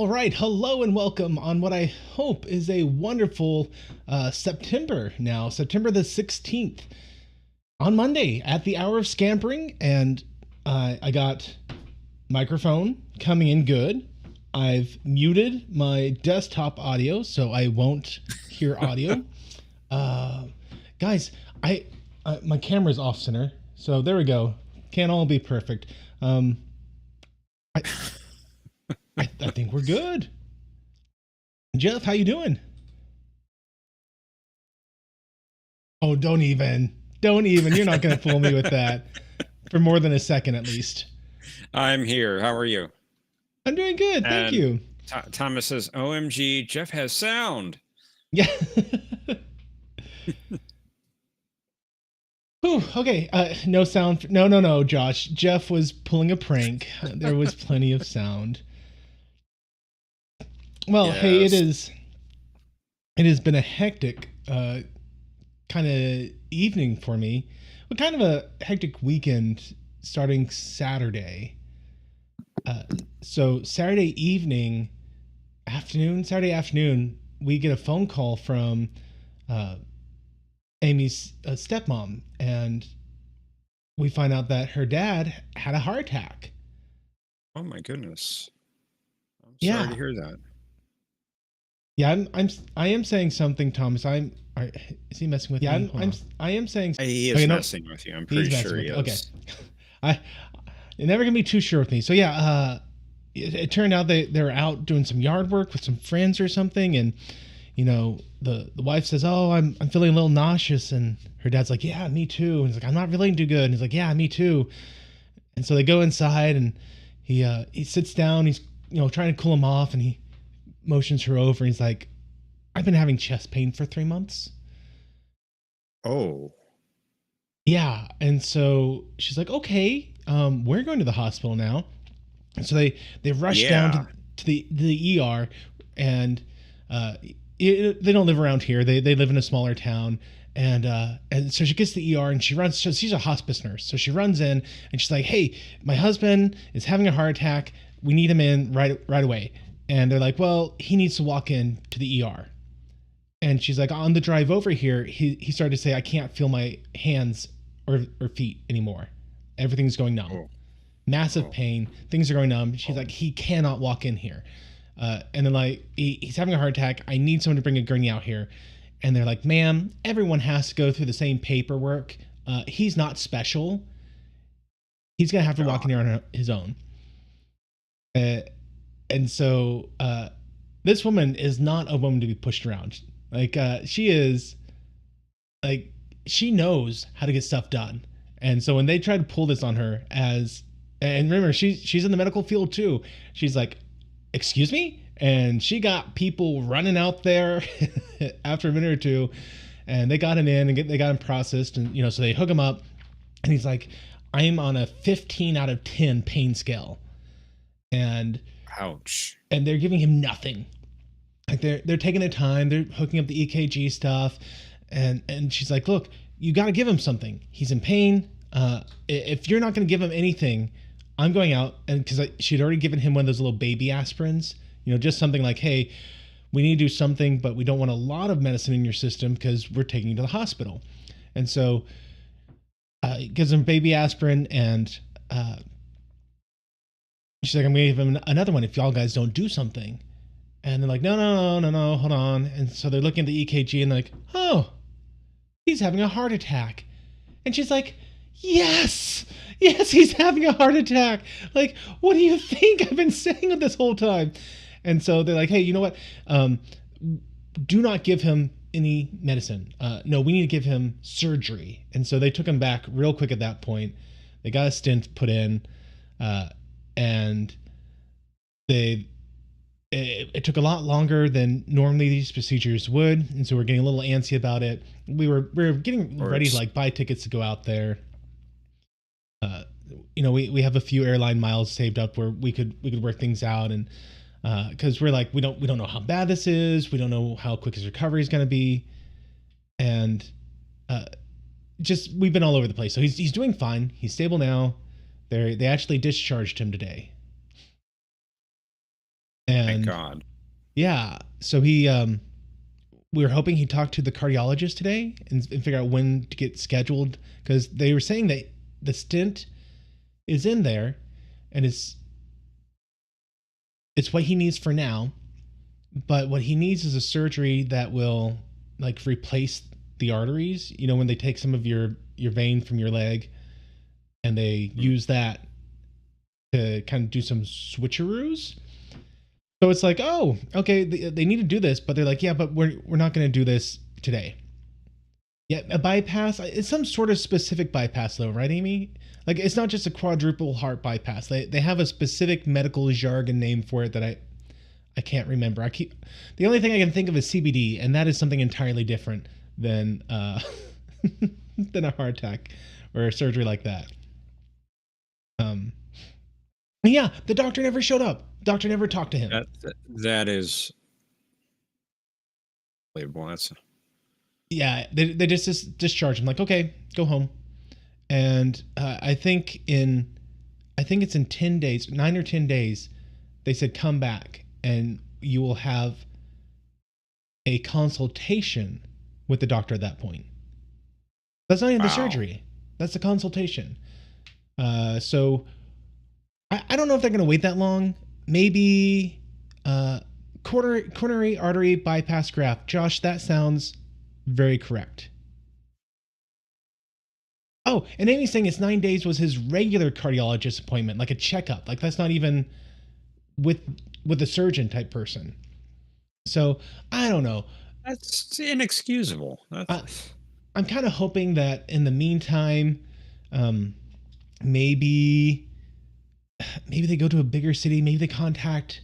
right, hello and welcome on what I hope is a wonderful September now, September the 16th, on Monday at the hour of scampering, and I got microphone coming in good. I've muted my desktop audio so I won't hear audio. Uh, Guys, I my camera's off center, so there we go. Can't all be perfect. I, I think we're good. Jeff, how you doing? Oh, don't even. You're not gonna fool me with that for more than a second at least. I'm here. How are you? I'm doing good, thank And you. Thomas says, OMG, Jeff has sound. Yeah. Whew, okay, no sound. No, Josh. Jeff was pulling a prank. There was plenty of sound. Well, hey, Yes. it has been a hectic kind of evening for me. But kind of a hectic weekend starting Saturday. Uh, so Saturday afternoon, we get a phone call from uh, Amy's stepmom, and we find out that her dad had a heart attack. Oh my goodness. I'm sorry Yeah, to hear that. yeah. I am saying something, Thomas. Is he messing with me? I am saying. He Okay, is no, messing with you. I'm he's pretty messing sure with he me. Okay, is. I you're never gonna be too sure with me. So yeah, it turned out they're out doing some yard work with some friends or something, and the wife says, "Oh, I'm feeling a little nauseous," and her dad's like, "Yeah, me too." And he's like, "I'm not feeling too good." And he's like, "Yeah, me too." And so they go inside, and he sits down. He's trying to cool him off, and he motions her over. And he's like, "I've been having chest pain for 3 months." Oh, Yeah, and so she's like, "Okay, we're going to the hospital now." And so they rush down yeah. to the ER, and uh, they don't live around here. They live in a smaller town, and so she gets to the ER and she runs. So she's a hospice nurse, so she runs in and she's like, "Hey, my husband is having a heart attack. We need him in right away." And they're like, "Well, he needs to walk in to the ER." And she's like, "On the drive over here, he started to say, I can't feel my hands or feet anymore. Everything's going numb. Oh, Massive oh, pain. Things are going numb." She's oh. like, "He cannot walk in here." And then like he's having a heart attack. I need someone to bring a gurney out here. And they're like, "Ma'am, everyone has to go through the same paperwork. He's not special. He's gonna have to walk in God. here on his own." Uh, and so this woman is not a woman to be pushed around. Like she is like she knows how to get stuff done. And so when they try to pull this on her, and remember, she's in the medical field too. She's like, "Excuse me?" And she got people running out there after a minute or two, and they got him in and they got him processed, and so they hook him up, and he's like, "I'm on a 15 out of 10 pain scale," and Ouch. they're giving him nothing. Like they're taking their time, they're hooking up the EKG stuff, and she's like, "Look, you got to give him something. He's in pain. If you're not going to give him anything, I'm going out." And because she'd already given him one of those little baby aspirins, just something like, "Hey, we need to do something, but we don't want a lot of medicine in your system because we're taking you to the hospital." And so gives him baby aspirin, and she's like, "I'm going to give him another one if y'all guys don't do something." And they're like, "No, hold on." And so they're looking at the EKG and they're like, "Oh, he's having a heart attack." And she's like, yes, he's having a heart attack. Like, what do you think I've been saying this whole time? And so they're like, "Hey, you know what? Do not give him any medicine. No, we need to give him surgery." And so they took him back real quick at that point. They got a stent put in, and they it took a lot longer than normally these procedures would, and so we're getting a little antsy about it. We were Of getting ready to course. like buy tickets to go out there. Uh, we have a few airline miles saved up where we could work things out, and because we're like we don't know how bad this is, we don't know how quick his recovery is going to be, and uh, just we've been all over the place. So he's doing fine. He's stable now. They actually discharged him today. Thank And God. yeah, so we were hoping he'd talk to the cardiologist today and figure out when to get scheduled, because they were saying that the stent is in there and it's what he needs for now, but what he needs is a surgery that will like replace the arteries. You know, when they take some of your vein from your leg and they Mm. use that to kind of do some switcheroos. So it's like, oh, okay, they need to do this, but they're like, yeah, but we're not going to do this today. Yeah, a bypass. It's some sort of specific bypass, though, right, Amy? Like, it's not just a quadruple heart bypass. They have a specific medical jargon name for it that I can't remember. The only thing I can think of is CBD, and that is something entirely different than than a heart attack or a surgery like that. Um, yeah, the doctor never showed up. Doctor never talked to him. That is believable. That's Yeah, they just discharge him. Like, okay, go home. And I think it's in 10 days, 9 or 10 days. They said come back and you will have a consultation with the doctor at that point. That's not even the wow. surgery. That's the consultation. So I don't know if they're going to wait that long. Maybe coronary artery bypass graft. Josh, that sounds very correct. Oh, and Amy's saying it's 9 days was his regular cardiologist appointment, like a checkup. Like that's not even with with a surgeon type person. So I don't know. That's inexcusable. I, That's I'm kind of hoping that in the meantime, um, maybe maybe they go to a bigger city. Maybe they contact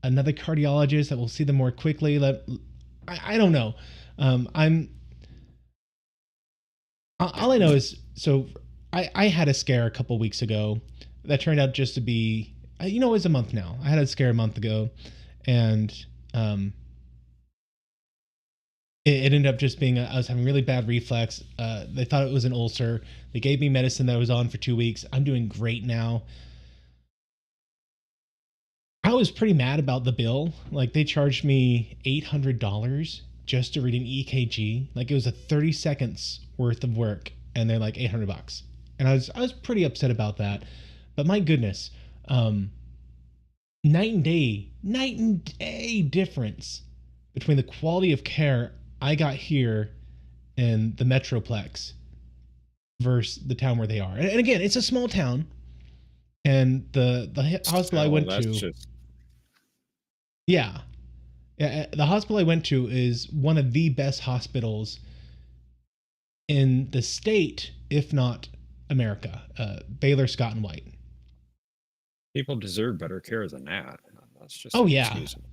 another cardiologist that will see them more quickly. I don't know. I'm all I know is so I had a scare a couple weeks ago that turned out just to be you know, it was a month now. I had a scare a month ago, and um, it ended up just being I was having really bad reflex. They thought it was an ulcer. They gave me medicine that I was on for 2 weeks. I'm doing great now. I was pretty mad about the bill. Like they charged me $800 just to read an EKG. Like it was a 30 seconds worth of work, and they're like $800. And I was pretty upset about that. But my goodness, um, night and day difference between the quality of care I got here in the Metroplex versus the town where they are. And again, it's a small town, and the hospital I still went that's to, just yeah, yeah, the hospital I went to is one of the best hospitals in the state, if not America. Baylor Scott and White. people deserve better care than that. That's just Oh yeah, inexcusable.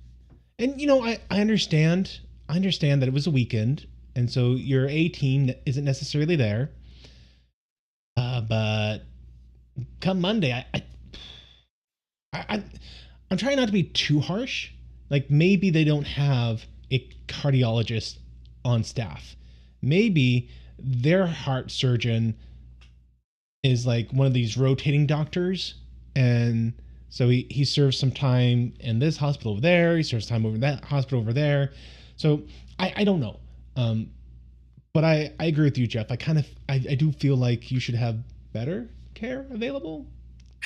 and you know I understand. I understand that it was a weekend, and so your A team isn't necessarily there. But come Monday, I I'm trying not to be too harsh. Like maybe they don't have a cardiologist on staff. Maybe their heart surgeon is like one of these rotating doctors, and so he serves some time in this hospital over there. He serves time over that hospital over there. So I don't know. But I agree with you, Jeff. I do feel like you should have better care available.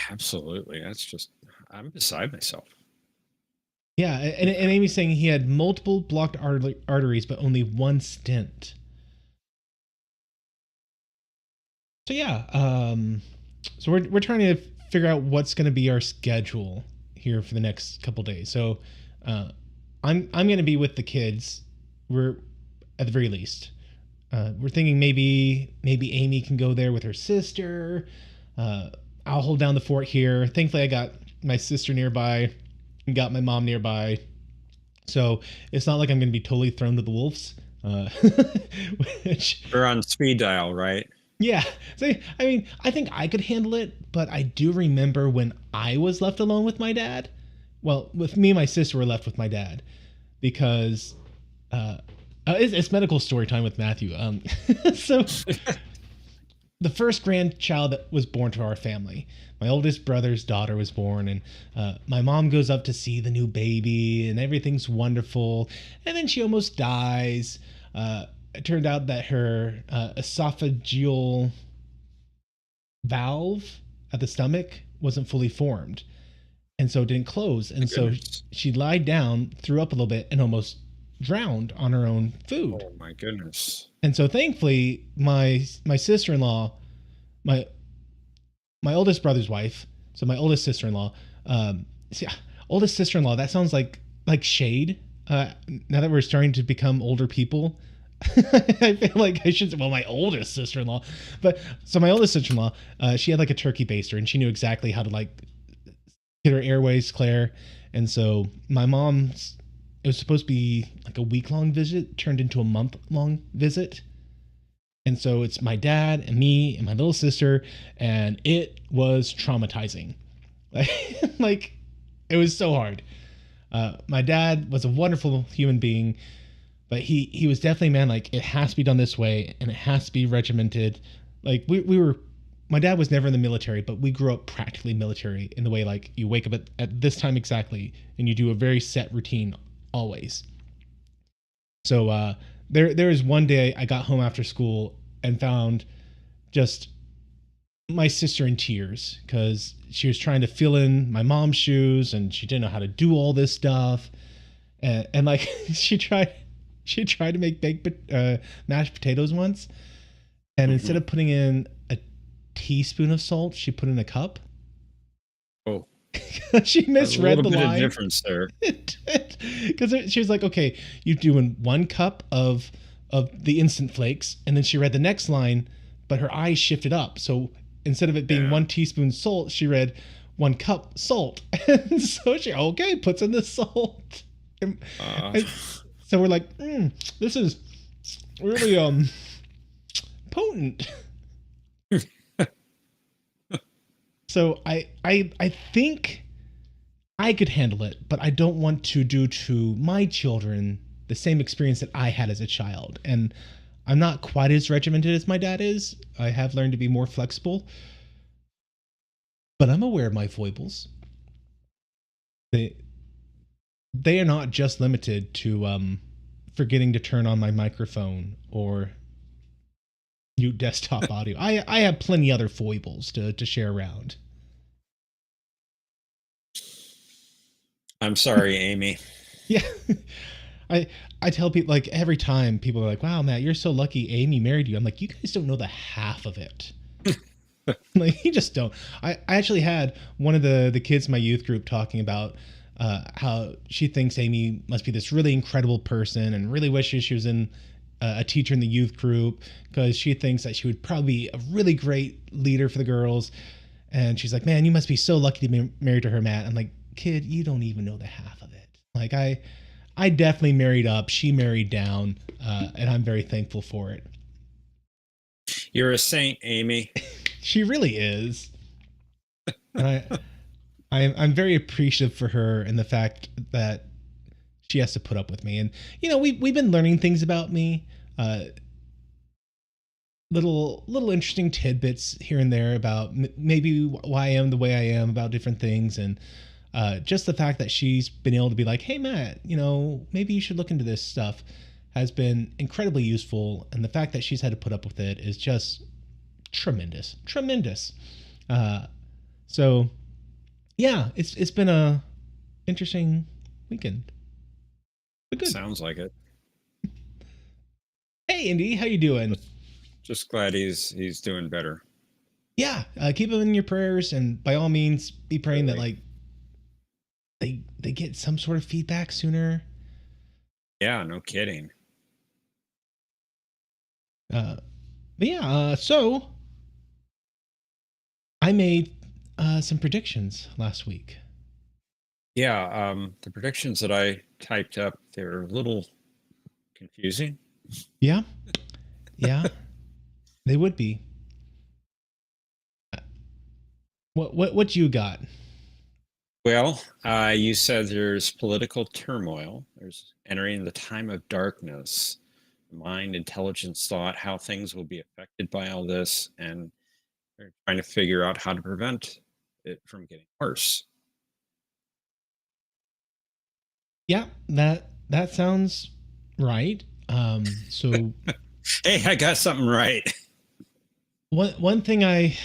Absolutely. That's just I'm beside myself. Yeah, and Amy's saying he had multiple blocked arteries, but only one stent. So yeah, so we're trying to figure out what's going to be our schedule here for the next couple days. So uh, I'm going to be with the kids. We're at the very least. We're thinking maybe Amy can go there with her sister. Uh, I'll hold down the fort here. Thankfully, I got my sister nearby and got my mom nearby, so it's not like I'm going to be totally thrown to the wolves. Which We're on speed dial, right? yeah. So, I mean, I think I could handle it, but I do remember when I was left alone with my dad. Well, with me and my sister were left with my dad because it's medical story time with Matthew. So the first grandchild that was born to our family. My oldest brother's daughter was born, and my mom goes up to see the new baby, and everything's wonderful. And then she almost dies. It turned out that her esophageal valve at the stomach wasn't fully formed, and so it didn't close. My And so goodness. she lied down, threw up a little bit, and almost drowned on her own food. Oh my goodness. And so thankfully, my sister in law, my my oldest brother's wife, so my oldest sister in law, see, oldest sister in law. That sounds like shade. Now that we're starting to become older people, I feel like I should say, well, my oldest sister in law, but so my oldest sister in law, she had like a turkey baster, and she knew exactly how to like get her airways clear, and so my mom's. It was supposed to be like a week long visit, turned into a month long visit. And so it's my dad and me and my little sister, and it was traumatizing. Like it was so hard. My dad was a wonderful human being, but he was definitely, man, like it has to be done this way and it has to be regimented. Like we were, my dad was never in the military, but we grew up practically military in the way like you wake up at this time exactly and you do a very set routine always. So there is one day I got home after school and found just my sister in tears because she was trying to fill in my mom's shoes and she didn't know how to do all this stuff. And like she tried to make baked mashed potatoes once, and instead Hmm. of putting in a teaspoon of salt, she put in a cup. Oh, She a misread little the bit of line. difference there. Because she was like, okay, you're doing 1 cup of the instant flakes, and then she read the next line, but her eyes shifted up. So instead of it being Yeah. 1 teaspoon salt, she read 1 cup salt, and so she okay puts in the salt. And, Uh, and so we're like, this is really potent. So I think I could handle it, but I don't want to do to my children the same experience that I had as a child. And I'm not quite as regimented as my dad is. I have learned to be more flexible, but I'm aware of my foibles. They they are not just limited to forgetting to turn on my microphone or mute desktop audio. I have plenty other foibles to share around. I'm sorry, Amy. Yeah. I I tell people like every time people are like, "Wow, Matt, you're so lucky Amy married you." I'm like, "You guys don't know the half of it." Like you just don't. I actually had one of the kids in my youth group talking about how she thinks Amy must be this really incredible person and really wishes she was in a teacher in the youth group because she thinks that she would probably be a really great leader for the girls. And she's like, "Man, you must be so lucky to be married to her, Matt." I'm like, "Kid, you don't even know the half of it." Like I definitely married up. She married down, and I'm very thankful for it. You're a saint, Amy. She really is, and I'm very appreciative for her and the fact that she has to put up with me. And we've been learning things about me, uh, little interesting tidbits here and there about maybe why I am the way I am about different things, and just the fact that she's been able to be like, "Hey, Matt, maybe you should look into this stuff," has been incredibly useful. And the fact that she's had to put up with it is just tremendous, tremendous. Uh, so yeah, it's been a interesting weekend, but good. Sounds like it. Hey, Indy, how you doing? Just, just glad he's doing better. Yeah, keep him in your prayers, and by all means, be praying that Really. like they get some sort of feedback sooner. Yeah, no kidding. Uh, but yeah, so I made some predictions last week. Yeah, the predictions that I typed up, they're a little confusing. Yeah, yeah, they would be. What you got? Well, you said there's political turmoil. There's entering the time of darkness. mind, intelligence, thought, how things will be affected by all this, and they're trying to figure out how to prevent it from getting worse. Yeah, that sounds right. So Hey, I got something right. one thing I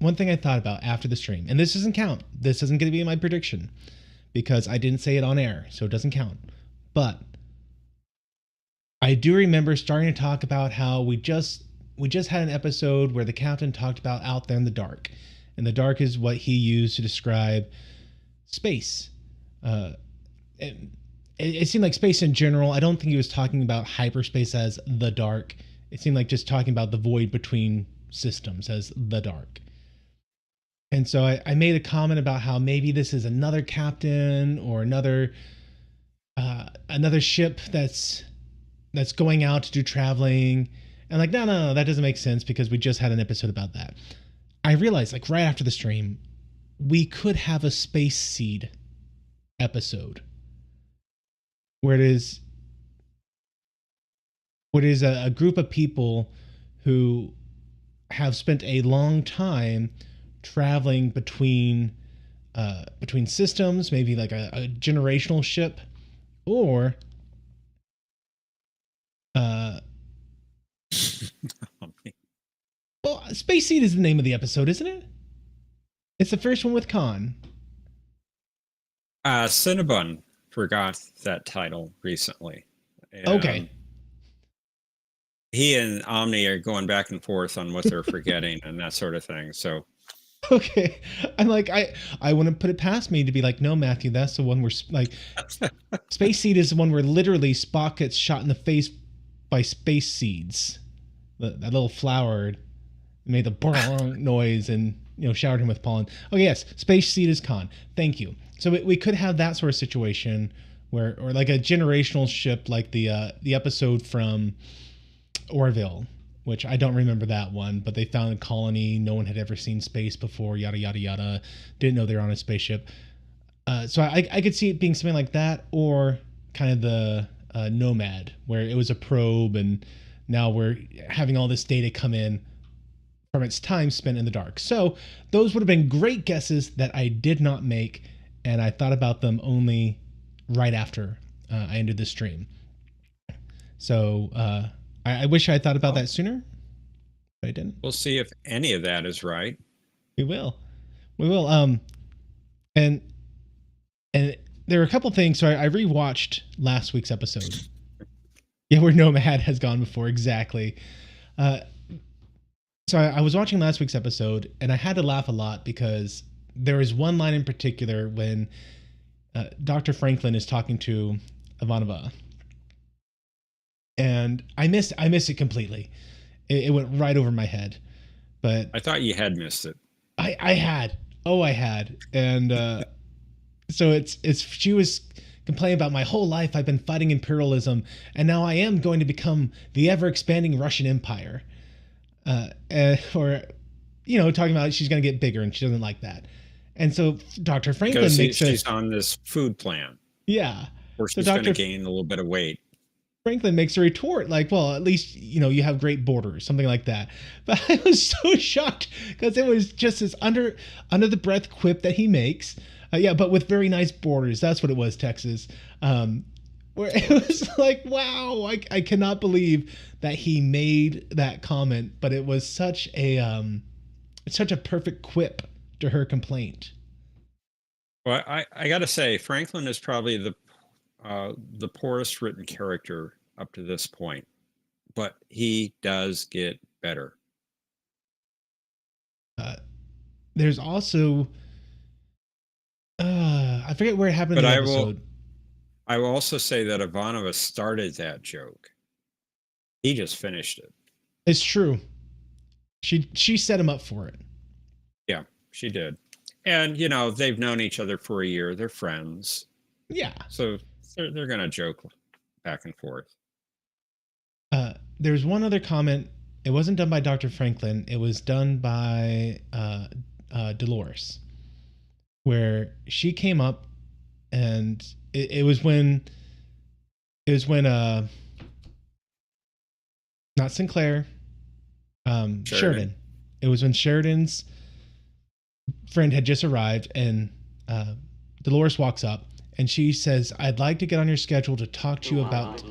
thought about after the stream, and this doesn't count. This isn't going to be my prediction because I didn't say it on air, so it doesn't count. But I do remember starting to talk about how we just had an episode where the captain talked about out there in the dark, and the dark is what he used to describe space. Uh, it, it seemed like space in general. I don't think he was talking about hyperspace as the dark. It seemed like just talking about the void between systems as the dark. And so I made a comment about how maybe this is another captain or another ship that's going out to do traveling. And like, no, that doesn't make sense because we just had an episode about that. I realized, like, right after the stream, we could have a Space Seed episode where it is a group of people who have spent a long time traveling between systems, maybe like a generational ship, or uh, well, Space Seed is the name of the episode, isn't it? It's the first one with Khan. Cinnabon forgot that title recently. Okay. He and Omni are going back and forth on what they're forgetting and that sort of thing. So, Okay. I'm like, I wouldn't put it past me to be like, no, Matthew, that's the one where like Space Seed is the one where literally Spock gets shot in the face by space seeds. That little flower made the brrrr noise and showered him with pollen. Oh yes, Space Seed is Khan. Thank you. So we could have that sort of situation where, or like a generational ship, like the episode from Orville, which I don't remember that one, but they found a colony. No one had ever seen space before. Yada yada yada. Didn't know they were on a spaceship. So I could see it being something like that, or kind of the Nomad, where it was a probe, and now we're having all this data come in from its time spent in the dark. So those would have been great guesses that I did not make, and I thought about them only right after I ended the stream. So I wish I had thought about that sooner, but I didn't. we'll see if any of that is right. We will. We will. And there are a couple things. So I rewatched last week's episode. Yeah, where Nomad has gone before. Exactly. So I was watching last week's episode, and I had to laugh a lot because there is one line in particular when Dr. Franklin is talking to Ivanova, and I missed it completely. It went right over my head. But I thought you had missed it. I had. Oh, I had. And so it's she was complaining about my whole life I've been fighting imperialism, and now I am going to become the ever expanding Russian Empire. Or talking about she's going to get bigger and she doesn't like that. And so Dr. Franklin Because makes she's on this food plan yeah. where So she's going to Dr. gain a little bit of weight. Franklin makes a retort like, well, at least you have great borders, something like that. But I was so shocked because it was just this under the breath quip that he makes. Yeah, but with very nice borders. That's what it was, Texas. Where it was like, wow, I cannot believe that he made that comment, but it was such a perfect quip to her complaint. Well, I got to say, Franklin is probably the poorest written character up to this point, but he does get better. There's also I forget where it happened in But the episode. I will also say that Ivanova started that joke. He just finished it. It's true. She set him up for it. Yeah, she did. And they've known each other for a year. They're friends. Yeah. So they're gonna joke back and forth. There's one other comment. It wasn't done by Dr. Franklin. It was done by Dolores, where she came up, and it was when Not Sinclair. Sheridan. Sheridan. It was when Sheridan's friend had just arrived, and Dolores walks up, and she says, "I'd like to get on your schedule to talk to you about."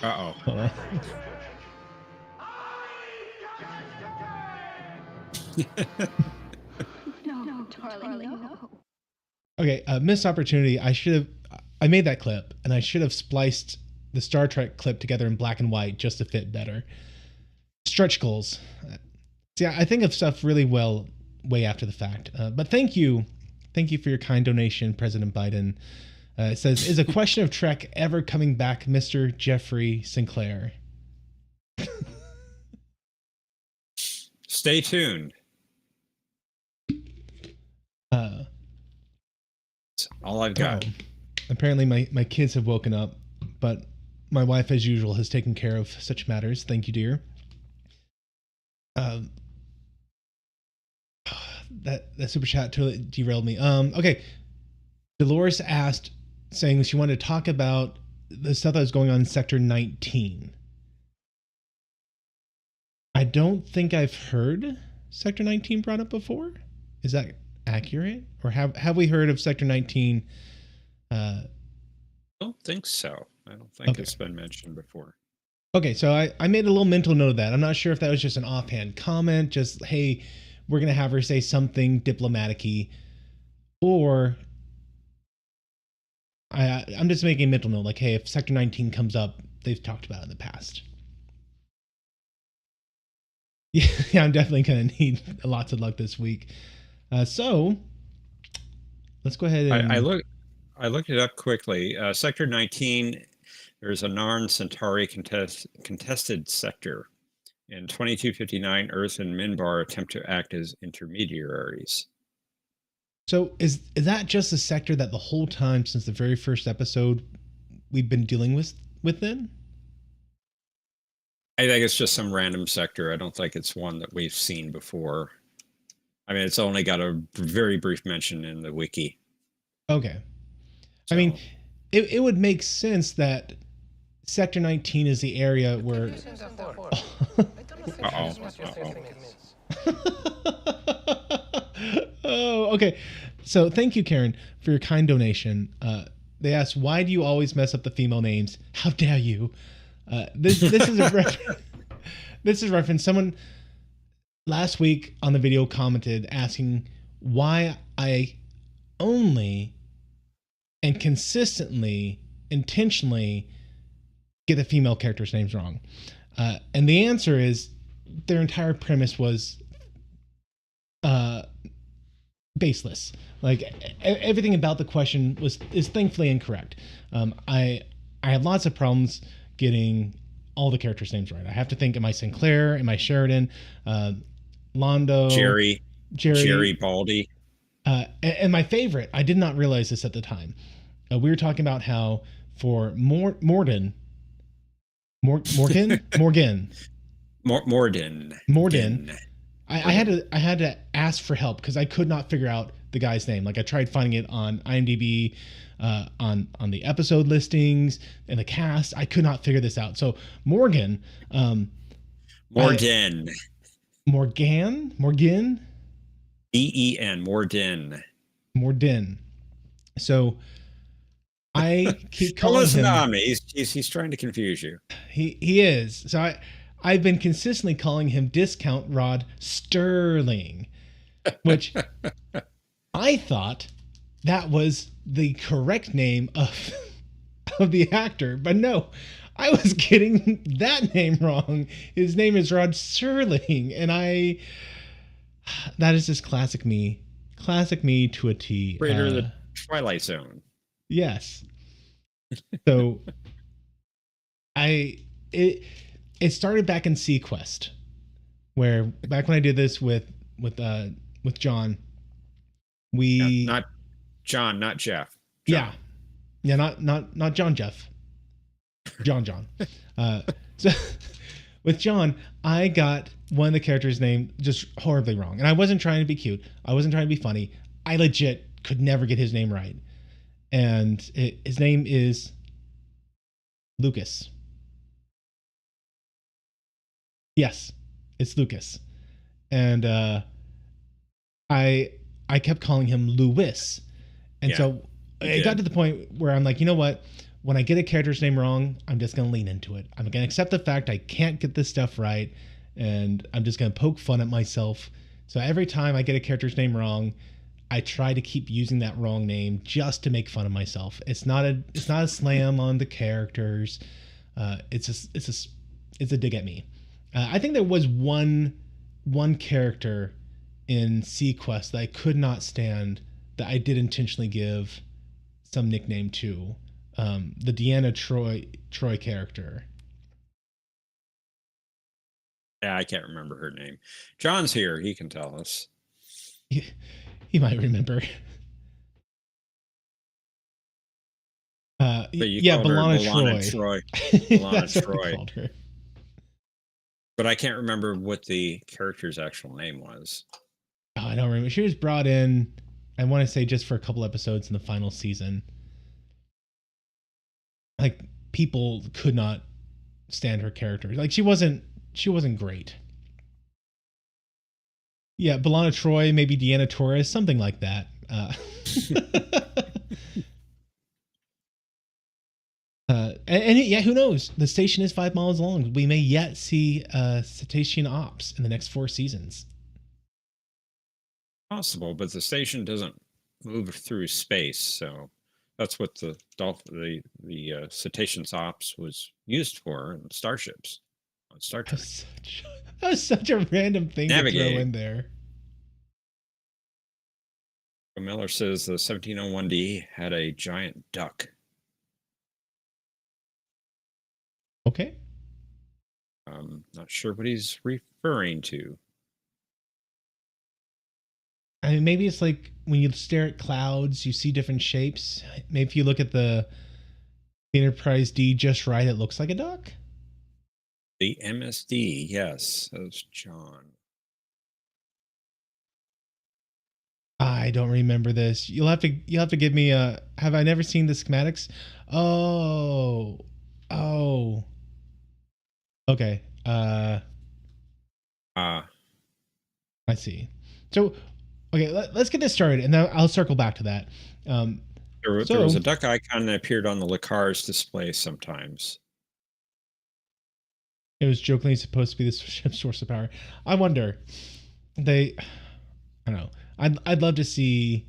Uh-oh. Hold on. No, darling, no. Okay, missed opportunity. I made that clip, and I should have spliced the Star Trek clip together in black and white just to fit better. Stretch goals. See, I think of stuff really well way after the fact. But thank you for your kind donation, President Biden. It says, "Is a question of Trek ever coming back, Mr. Jeffrey Sinclair?" Stay tuned. That's all I've got. Apparently my kids have woken up, but my wife, as usual, has taken care of such matters. Thank you, dear. That super chat totally derailed me. Okay. Dolores asked, saying she wanted to talk about the stuff that was going on in Sector 19. I don't think I've heard Sector 19 brought up before. Is that accurate? Or have we heard of Sector 19? I don't think so. I don't think Okay. it's been mentioned before. Okay, so I made a little mental note of that. I'm not sure if that was just an offhand comment, just, hey, we're going to have her say something diplomatic-y, or I'm just making a mental note, like, hey, if Sector 19 comes up, they've talked about it in the past. Yeah, I'm definitely going to need lots of luck this week. So let's go ahead and... I looked it up quickly. Sector 19, there's a Narn Centauri contested sector. In 2259, Earth and Minbar attempt to act as intermediaries. So is that just a sector that the whole time since the very first episode we've been dealing with then? I think it's just some random sector. I don't think it's one that we've seen before. I mean, it's only got a very brief mention in the wiki. Okay. So, I mean, it would make sense that Sector 19 is the area where... Oh, okay. So thank you, Karen, for your kind donation. They asked, why do you always mess up the female names? How dare you? This is a reference. This is reference. Someone last week on the video commented asking why I only and consistently, intentionally get the female characters' names wrong. And the answer is their entire premise was baseless. Like everything about the question is thankfully incorrect. I had lots of problems getting all the characters' names right. I have to think: am I Sinclair? Am I Sheridan? Londo? Jerry Baldy. And my favorite, I did not realize this at the time. We were talking about how for Morden. I had to ask for help because I could not figure out the guy's name. Like I tried finding it on IMDb, on the episode listings and the cast. I could not figure this out. So Morgan. Morden. D-E-N. Morden. So I keep calling him. On me. He's trying to confuse you. He is. So I've been consistently calling him Discount Rod Sterling, which I thought that was the correct name of the actor, but no, I was getting that name wrong. His name is Rod Serling, and that is just classic me to a T. Creator of the Twilight Zone. Yes. So it started back in Sequest, where back when I did this with John, not John, not Jeff. John. Yeah, not John Jeff. John. So with John, I got one of the characters' name just horribly wrong, and I wasn't trying to be cute. I wasn't trying to be funny. I legit could never get his name right, and his name is Lucas. Yes, it's Lucas. And I I kept calling him Lewis. And Yeah, so you it got did. to the point where I'm like, you know what? When I get a character's name wrong, I'm just going to lean into it. I'm going to accept the fact I can't get this stuff right. And I'm just going to poke fun at myself. So every time I get a character's name wrong, I try to keep using that wrong name just to make fun of myself. It's not a slam on the characters. It's a dig at me. I think there was one character in Sequest that I could not stand that I did intentionally give some nickname to. The Deanna Troy character. Yeah, I can't remember her name. John's here. He can tell us. He might remember. But you Yeah, called her Balana Balana Troy. Troy. Balana That's what I Troy. called her. But I can't remember what the character's actual name was. Oh, I don't remember. She was brought in, I want to say, just for a couple episodes in the final season. Like, people could not stand her character. Like, she wasn't great. Yeah, Balana Troy, maybe Deanna Torres, something like that. Yeah, who knows? The station is 5 miles long. We may yet see cetacean ops in the next 4 seasons. Possible, but the station doesn't move through space, so that's what the cetacean ops was used for in starships on Star Trek. That was such a random thing to throw in there. Miller says the 1701D had a giant duck. Okay. Not sure what he's referring to. I mean, maybe it's like when you stare at clouds, you see different shapes. Maybe if you look at the Enterprise D just right, it looks like a duck. The MSD, yes, says John. I don't remember this. You'll have to give me a. Have I never seen the schematics? Oh, okay. I see. So, okay, let's get this started, and then I'll circle back to that. There was a duck icon that appeared on the Lacar's display sometimes. It was jokingly supposed to be the ship's source of power. I wonder. I don't know. I'd love to see.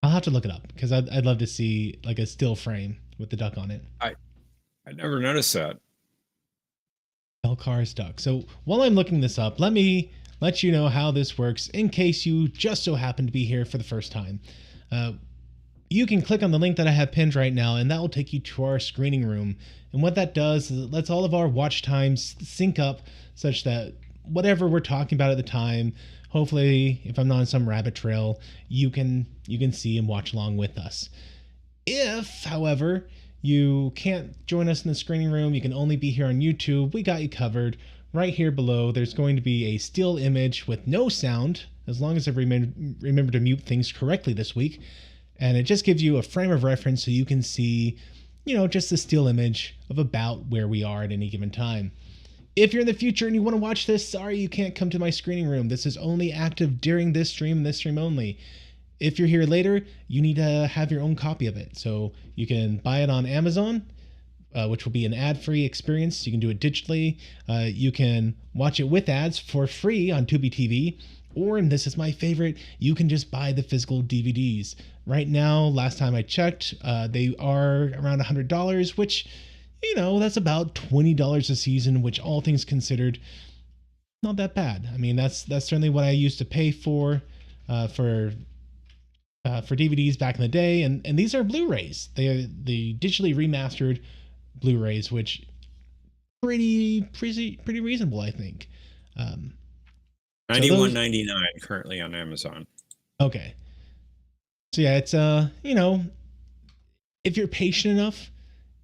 I'll have to look it up because I'd love to see like a still frame with the duck on it. I never noticed that. Elcar's duck. So while I'm looking this up, let me let you know how this works in case you just so happen to be here for the first time. You can click on the link that I have pinned right now, and that will take you to our screening room. And what that does is it lets all of our watch times sync up such that whatever we're talking about at the time, hopefully, if I'm not on some rabbit trail, you can see and watch along with us. If, however, you can't join us in the screening room, you can only be here on YouTube, we got you covered. Right here below, there's going to be a still image with no sound, as long as I remember to mute things correctly this week. And it just gives you a frame of reference so you can see, just the still image of about where we are at any given time. If you're in the future and you want to watch this, sorry you can't come to my screening room. This is only active during this stream and this stream only. If you're here later, you need to have your own copy of it. So you can buy it on Amazon, which will be an ad-free experience. You can do it digitally. You can watch it with ads for free on Tubi TV. Or, and this is my favorite, you can just buy the physical DVDs. Right now, last time I checked, they are around $100, which, that's about $20 a season, which all things considered, not that bad. I mean, that's certainly what I used to pay for DVDs back in the day, and these are Blu-rays. They are the digitally remastered Blu-rays, which pretty reasonable, I think. $91.99 currently on Amazon. Okay. So yeah, it's if you're patient enough,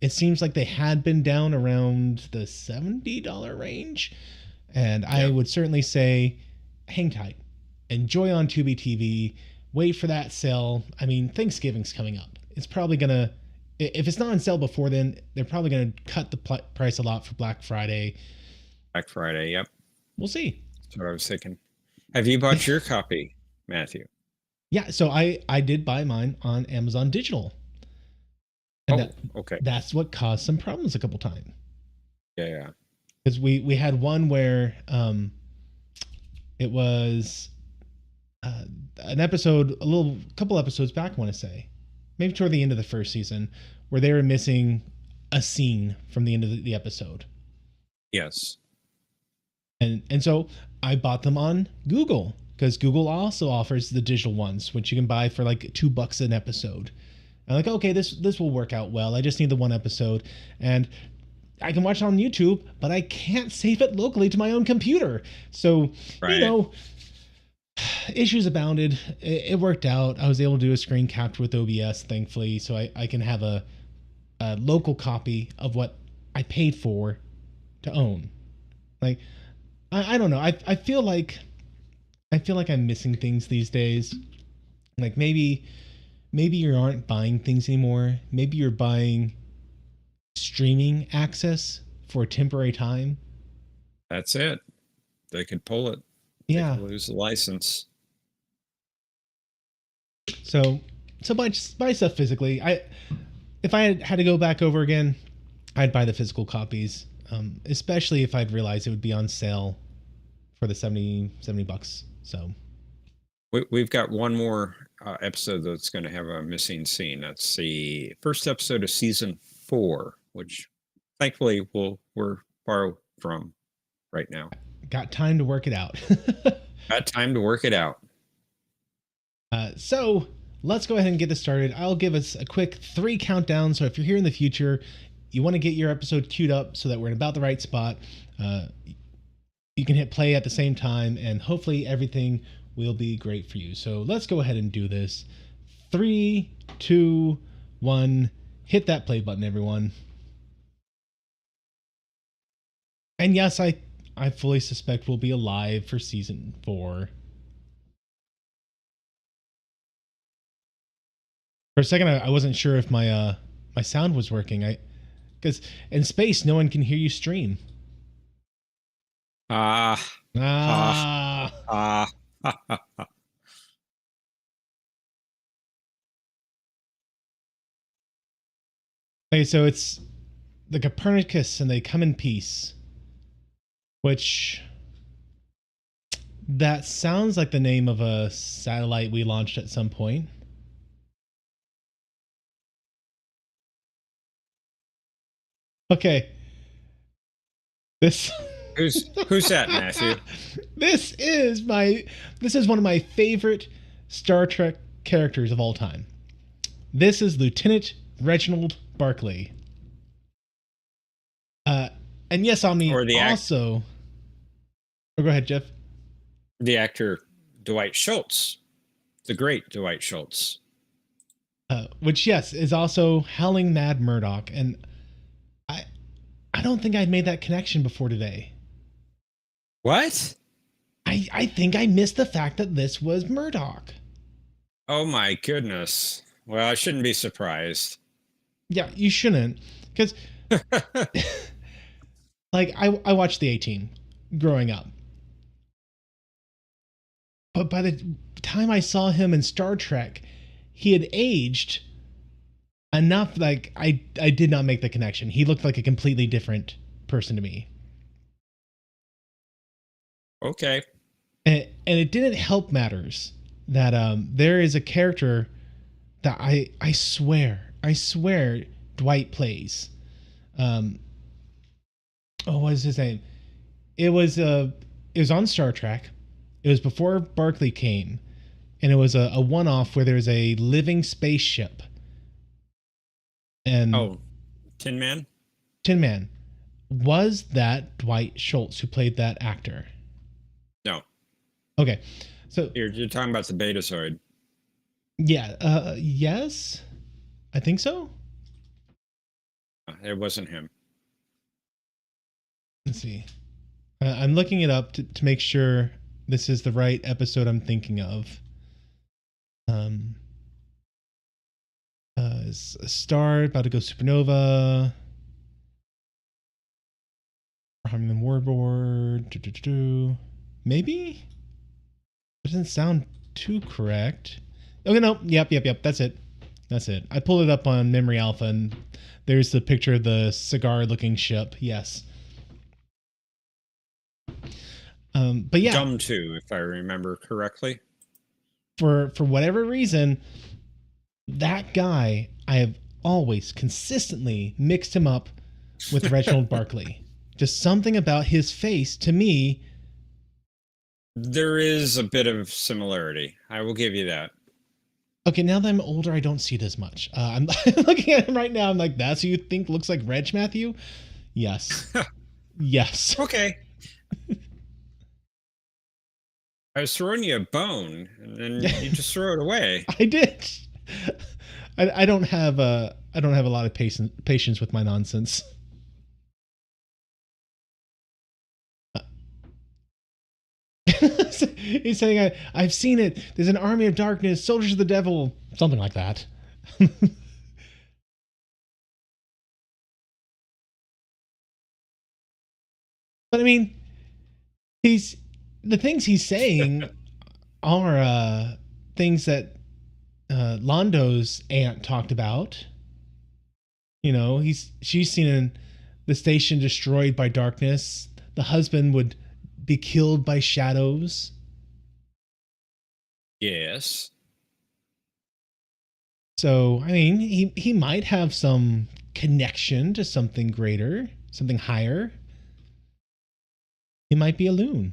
it seems like they had been down around the $70 range, and I would certainly say hang tight, enjoy on Tubi TV, wait for that sale. I mean, Thanksgiving's coming up. It's probably gonna, if it's not on sale before then, they're probably gonna cut the price a lot for Black Friday. Black Friday. Yep. We'll see. That's what I was thinking. Have you bought your copy, Matthew? Yeah, so I did buy mine on Amazon Digital, and Oh, okay. that's what caused some problems a couple times. Yeah. Because we had one where it was an episode, couple episodes back, I want to say, maybe toward the end of the first season, where they were missing a scene from the end of the episode. Yes. And so I bought them on Google, because Google also offers the digital ones, which you can buy for like $2 an episode. I'm like, okay, this will work out well. I just need the one episode, and I can watch it on YouTube, but I can't save it locally to my own computer. So, Right. Issues abounded. It worked out. I was able to do a screen capture with OBS, thankfully, so I can have a local copy of what I paid for to own. Like, I don't know. I feel like I'm missing things these days. Like maybe you aren't buying things anymore. Maybe you're buying streaming access for a temporary time. That's it. They could pull it. Yeah. They could lose the license. So buy stuff physically. If I had to go back over again, I'd buy the physical copies. Especially if I'd realized it would be on sale for the $70. So We've got one more episode that's going to have a missing scene. That's the first episode of season 4, which thankfully we're far from right now. Got time to work it out. Got time to work it out. So let's go ahead and get this started. I'll give us a quick 3 countdown. So if you're here in the future, you want to get your episode queued up so that we're in about the right spot. You can hit play at the same time, and hopefully everything will be great for you. So let's go ahead and do this. 3, 2, 1. Hit that play button, everyone. And yes, I fully suspect we'll be alive for season 4. For a second, I wasn't sure if my sound was working. Because in space, no one can hear you stream. Okay, so it's the Copernicus, and they come in peace. Which, that sounds like the name of a satellite we launched at some point. Okay. Who's that, Matthew? This is one of my favorite Star Trek characters of all time. This is Lieutenant Reginald Barclay. And yes, Omni also. Go ahead, Jeff. The actor Dwight Schultz, the great Dwight Schultz. Which, yes, is also Howling Mad Murdoch. And I don't think I'd made that connection before today. What? I think I missed the fact that this was Murdoch. Oh my goodness. Well, I shouldn't be surprised. Yeah, you shouldn't. Because, like, I watched the A-Team growing up. But by the time I saw him in Star Trek, he had aged enough. Like, I did not make the connection. He looked like a completely different person to me. Okay. And it didn't help matters that there is a character that I swear Dwight plays. What is his name? It was on Star Trek. It was before Barclay came, and it was a one-off where there's a living spaceship. And Tin Man? Tin Man. Was that Dwight Schultz who played that actor? No. Okay. So you're talking about the Betazoid. Yeah, yes. I think so. It wasn't him. Let's see. I'm looking it up to make sure this is the right episode I'm thinking of. Is a star about to go supernova. harming the warboard. Maybe? It doesn't sound too correct. Okay, no. Yep. That's it. I pulled it up on Memory Alpha, and there's the picture of the cigar-looking ship. Yes. But yeah. Dumb 2, if I remember correctly. For whatever reason, that guy, I have always consistently mixed him up with Reginald Barkley. Just something about his face, to me. There is a bit of similarity. I will give you that. Okay, now that I'm older, I don't see it as much. I'm looking at him right now. I'm like, that's who you think looks like Reg Matthew? Yes. Yes. Okay. I was throwing you a bone, and then you just throw it away. I did. I don't have a lot of patience with my nonsense. He's saying, I've seen it. There's an army of darkness, soldiers of the devil, something like that. But I mean, the things he's saying are things that Londo's aunt talked about. You know, she's seen the station destroyed by darkness. The husband would be killed by shadows. Yes. So, I mean, he might have some connection to something greater, something higher. He might be a loon.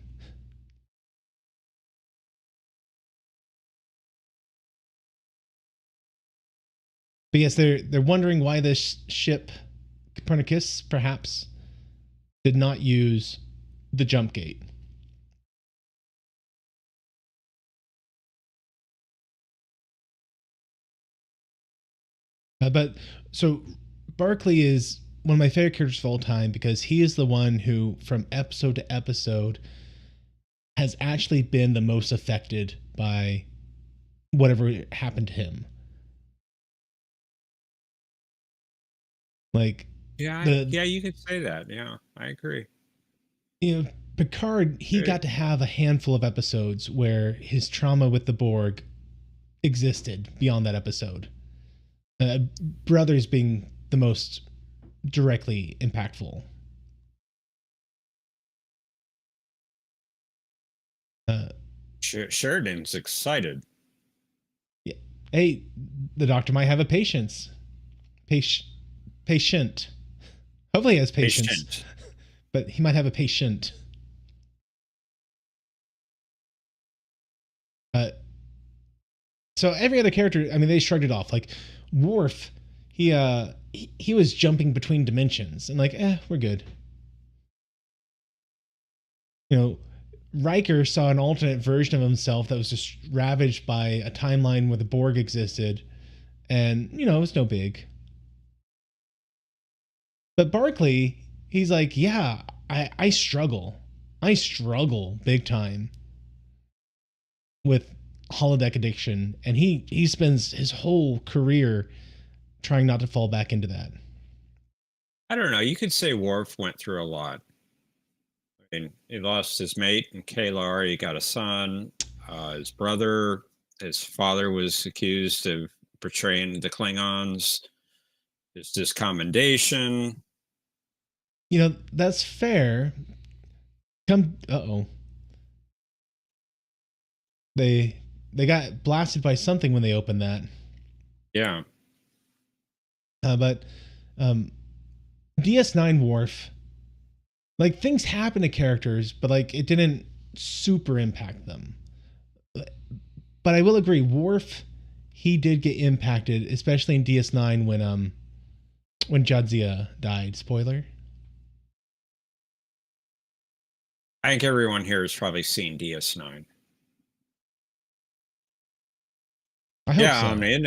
But yes, they're wondering why this ship, Copernicus, perhaps, did not use the jump gate. But so Barkley is one of my favorite characters of all time because he is the one who, from episode to episode, has actually been the most affected by whatever happened to him. Like, yeah, you could say that. Yeah, I agree. You know, Picard, he got to have a handful of episodes where his trauma with the Borg existed beyond that episode. Brothers being the most directly impactful. Sheridan's excited. Yeah. Hey, the doctor might have a patient. Hopefully he has patience. Patient. But he might have a patient. So every other character, I mean, they shrugged it off. Like Worf, he was jumping between dimensions and like, we're good. You know, Riker saw an alternate version of himself that was just ravaged by a timeline where the Borg existed, and you know, it was no big. But Barkley, he's like, yeah, I struggle big time with holodeck addiction, and he spends his whole career trying not to fall back into that. I don't know. You could say Worf went through a lot. I mean, he lost his mate in Kalar. He got a son. His brother, his father was accused of betraying the Klingons. His discommendation. You know, that's fair. They got blasted by something when they opened that. Yeah. But DS9 Worf, like things happen to characters, but like it didn't super impact them. But I will agree, Worf, he did get impacted, especially in DS9 when Jadzia died. Spoiler. I think everyone here has probably seen DS9. I hope yeah, so. I mean,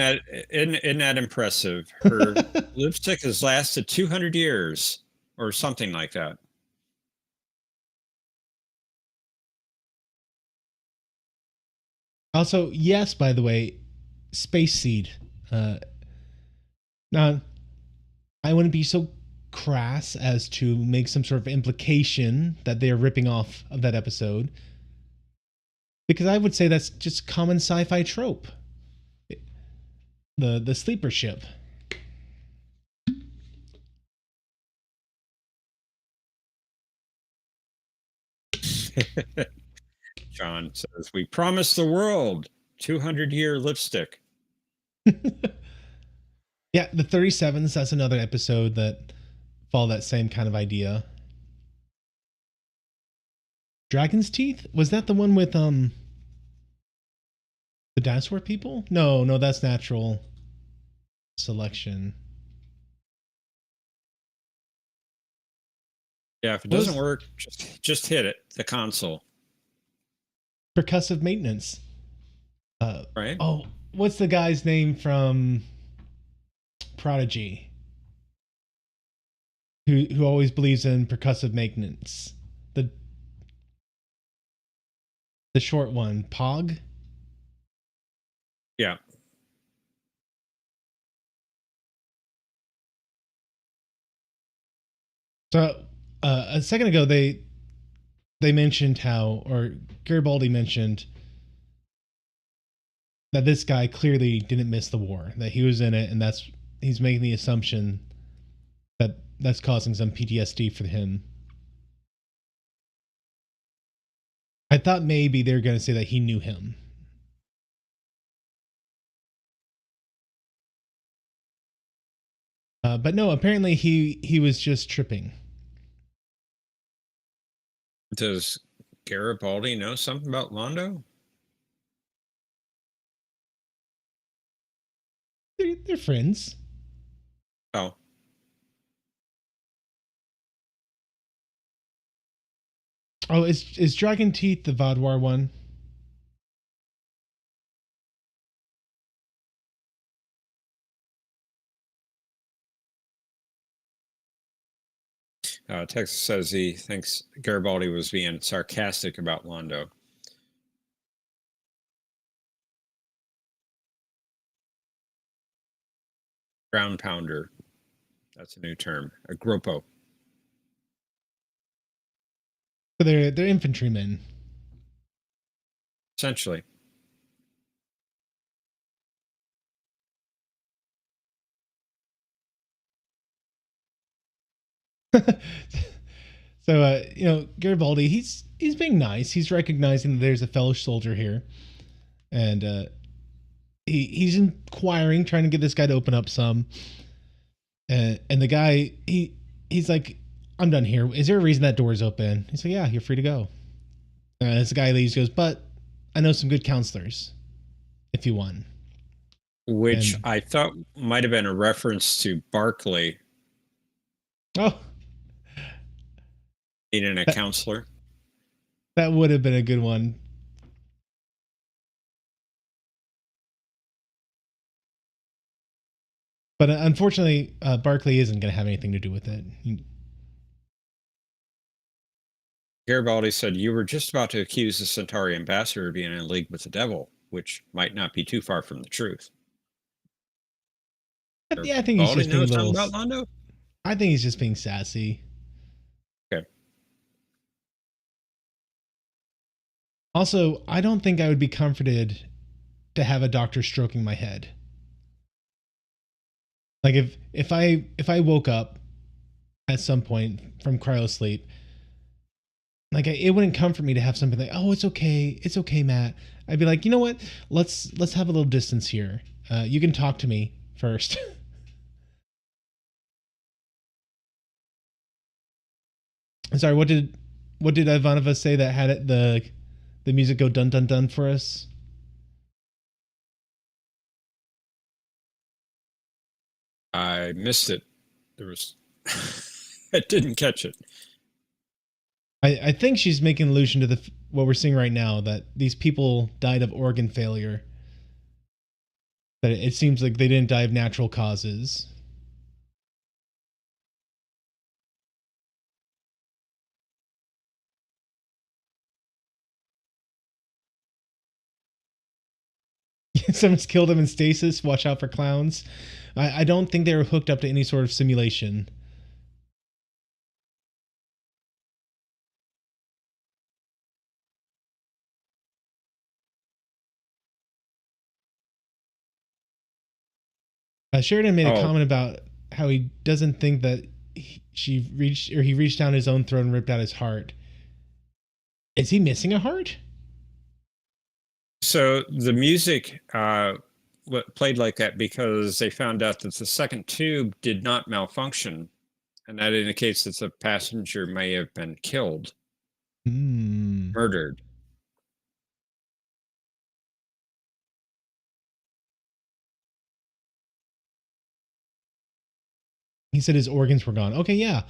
isn't that impressive? Her lipstick has lasted 200 years or something like that. Also, yes, by the way, Space Seed. Now, I wouldn't be so crass as to make some sort of implication that they are ripping off of that episode. Because I would say that's just common sci-fi trope. The sleeper ship. John says, "We promised the world 200-year lipstick." Yeah, the 37s, that's another episode that follow that same kind of idea. Dragon's Teeth? Was that the one with the dinosaur people? No, that's natural selection. Yeah, if it doesn't work, just hit it, the console. Percussive maintenance. Right? Oh, what's the guy's name from Prodigy? Who always believes in percussive maintenance? The short one, Pog? Yeah. So a second ago they mentioned how, or Garibaldi mentioned that this guy clearly didn't miss the war, that he was in it, and he's making the assumption that that's causing some PTSD for him. I thought maybe they were going to say that he knew him. But no, apparently he was just tripping. Does Garibaldi know something about Londo? They're friends. Oh. Oh, is Dragon Teeth the Vaudouar one? Texas says he thinks Garibaldi was being sarcastic about Londo. Ground pounder. That's a new term. A groppo. So they're infantrymen. Essentially. So Garibaldi, he's being nice. He's recognizing that there's a fellow soldier here, and he's inquiring, trying to get this guy to open up some. And the guy he's like, "I'm done here. Is there a reason that door is open?" He's like, "Yeah, you're free to go." And this guy leaves, goes, "But I know some good counselors if you want." Which I thought might have been a reference to Barclay. Oh. Needing a counselor. That would have been a good one. But unfortunately, Barclay isn't going to have anything to do with it. Garibaldi said, "You were just about to accuse the Centauri ambassador of being in league with the devil, which might not be too far from the truth." Yeah, I think he's just being a little. About Londo? I think he's just being sassy. Okay. Also, I don't think I would be comforted to have a doctor stroking my head. Like if I woke up at some point from cryosleep, like it wouldn't comfort me to have something like, "Oh, it's okay, Matt." I'd be like, "You know what? Let's have a little distance here. You can talk to me first." Sorry, what did Ivanova say that had it the music go dun dun dun for us? I missed it. There was I didn't catch it. I think she's making allusion to what we're seeing right now, that these people died of organ failure. That it seems like they didn't die of natural causes. Someone's killed them in stasis. Watch out for clowns. I don't think they were hooked up to any sort of simulation. Sheridan made a Oh, comment about how he doesn't think that he reached down his own throat and ripped out his heart. Is he missing a heart? so the music played like that because they found out that the second tube did not malfunction, and that indicates that the passenger may have been killed, Hmm. murdered. He said his organs were gone. Okay, yeah.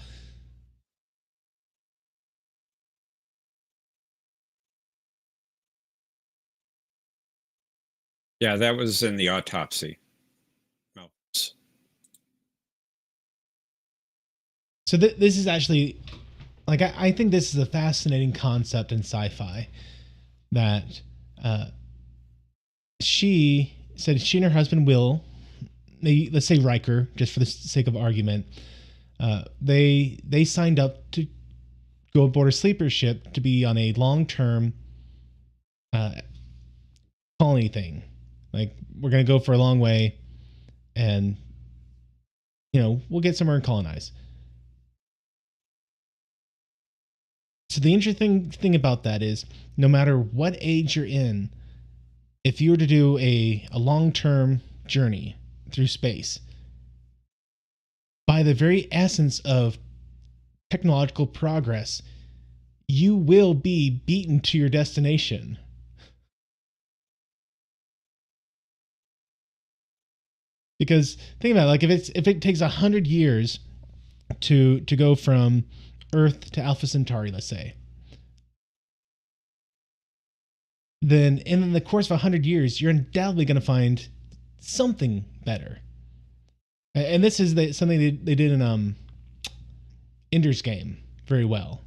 Yeah, that was in the autopsy. Notes. So this is actually like I think this is a fascinating concept in sci-fi that uh, she said she and her husband Will, let's say Riker, just for the sake of argument, they signed up to go aboard a sleeper ship to be on a long-term uh, colony thing. Like we're gonna go for a long way, and we'll get somewhere and colonize. So the interesting thing about that is, no matter what age you're in, if you were to do a long-term journey through space, by the very essence of technological progress, you will be beaten to your destination. Because think about it, like if it takes 100 years to go from Earth to Alpha Centauri, let's say, then in the course of 100 years, you're undoubtedly going to find something better. And this is something they did in Ender's Game very well,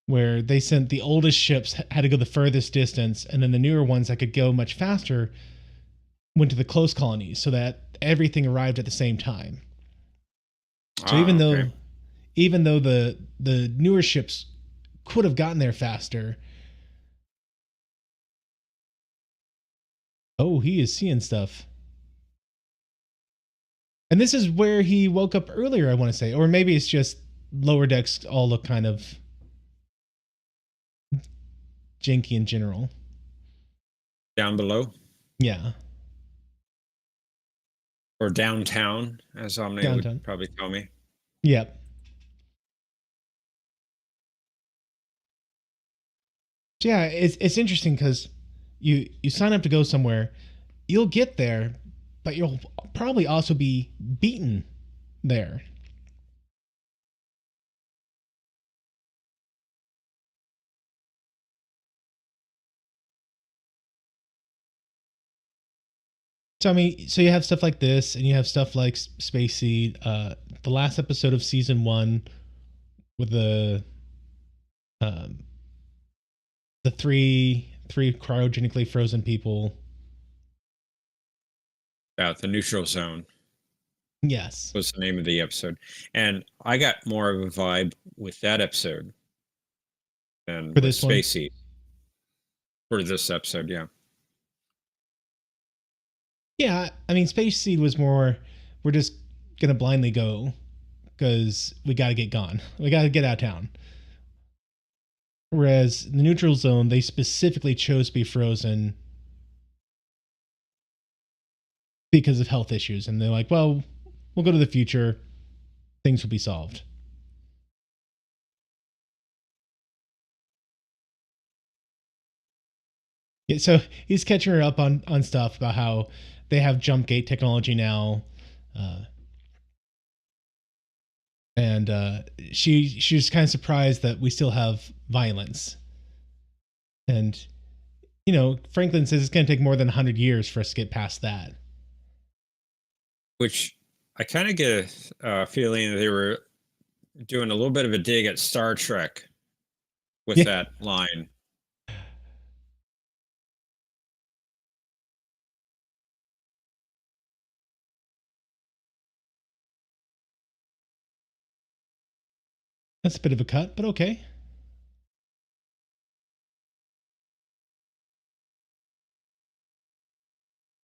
where they sent the oldest ships had to go the furthest distance, and then the newer ones that could go much faster went to the close colonies, so that everything arrived at the same time. So Okay. even though the newer ships could have gotten there faster, oh, he is seeing stuff. And this is where he woke up earlier, I want to say, or maybe it's just lower decks all look kind of janky in general. Down below Yeah, or downtown, as Omni would downtown. probably tell me. Yep. So yeah, it's interesting because you sign up to go somewhere, you'll get there, but you'll probably also be beaten there. So I mean, so you have stuff like this, and you have stuff like Space Seed. The last episode of season one with um, the three cryogenically frozen people. The neutral zone Yes, was the name of the episode, and I got more of a vibe with that episode than for with this one. Spacey for this episode. Yeah. Yeah, I mean, Space Seed was more. We're just gonna blindly go because we got to get gone. We got to get out of town. Whereas the neutral zone, they specifically chose to be frozen because of health issues, and they're like, well, we'll go to the future. Things will be solved. Yeah, so he's catching her up on stuff about how they have jump gate technology now, uh, and she's kind of surprised that we still have violence. And Franklin says it's going to take more than 100 years for us to get past that. Which I kind of get a feeling they were doing a little bit of a dig at Star Trek with Yeah, that line. that's a bit of a cut, but okay.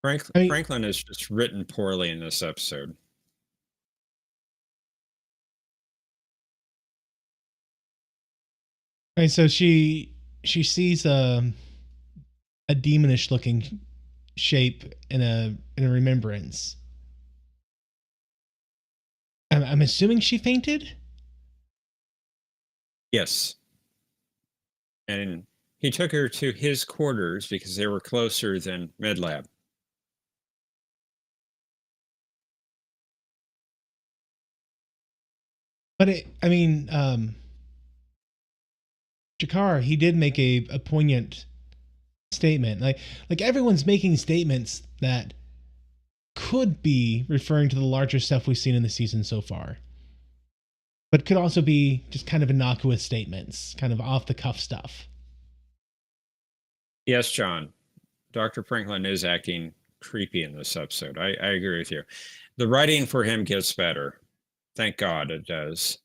I mean, Franklin is just written poorly in this episode. right, so she sees a demonish looking shape in a remembrance. I'm assuming she fainted. Yes. And he took her to his quarters because they were closer than MedLab. But I mean, Jakar, he did make a poignant statement. Like everyone's making statements that could be referring to the larger stuff we've seen in the season so far, but could also be just kind of innocuous statements, kind of off the cuff stuff. Yes, John. Dr. Franklin is acting creepy in this episode. I agree with you. The writing for him gets better. Thank God it does.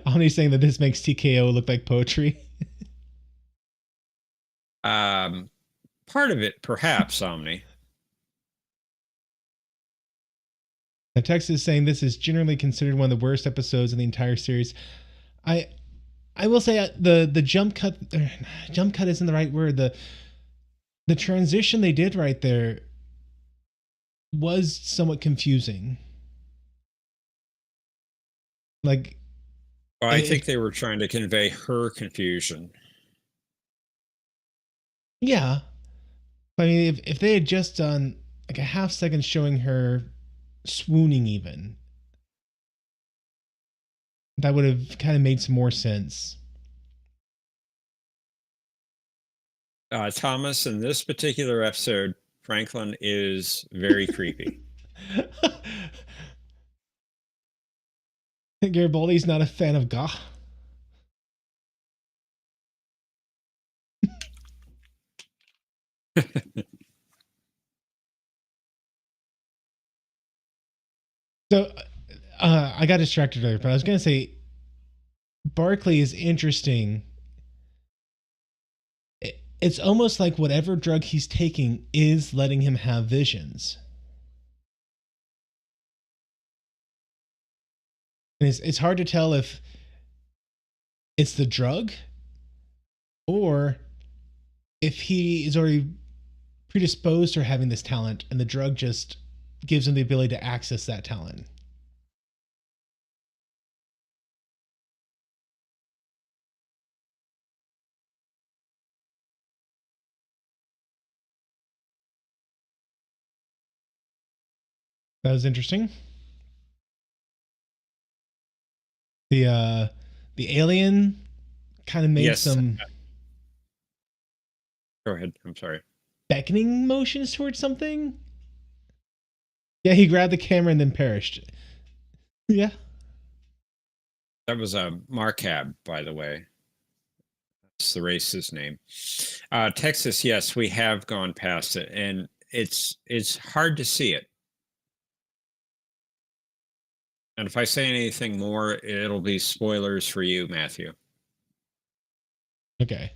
Omni's saying that this makes TKO look like poetry. Part of it, perhaps, Omni. The text is saying this is generally considered one of the worst episodes in the entire series. I will say the jump cut isn't the right word. The transition they did right there was somewhat confusing. Like, Well, I think they were trying to convey her confusion. Yeah. I mean, if they had just done like a half second showing her swooning, even, that would have kind of made some more sense. Thomas, in this particular episode, Franklin is very creepy. Garibaldi's not a fan of Gah. So I got distracted there, but I was going to say Barkley is interesting. It's almost like whatever drug he's taking is letting him have visions. And it's hard to tell if it's the drug or if he is already predisposed to having this talent and the drug just gives him the ability to access that talent. That was interesting. The alien kind of made Yes. some Go ahead. I'm sorry. beckoning motions towards something. Yeah, he grabbed the camera and then perished. Yeah. That was a Marcab, by the way. That's the race's name. Texas, yes, we have gone past it, and it's hard to see it. And if I say anything more, it'll be spoilers for you, Matthew. Okay.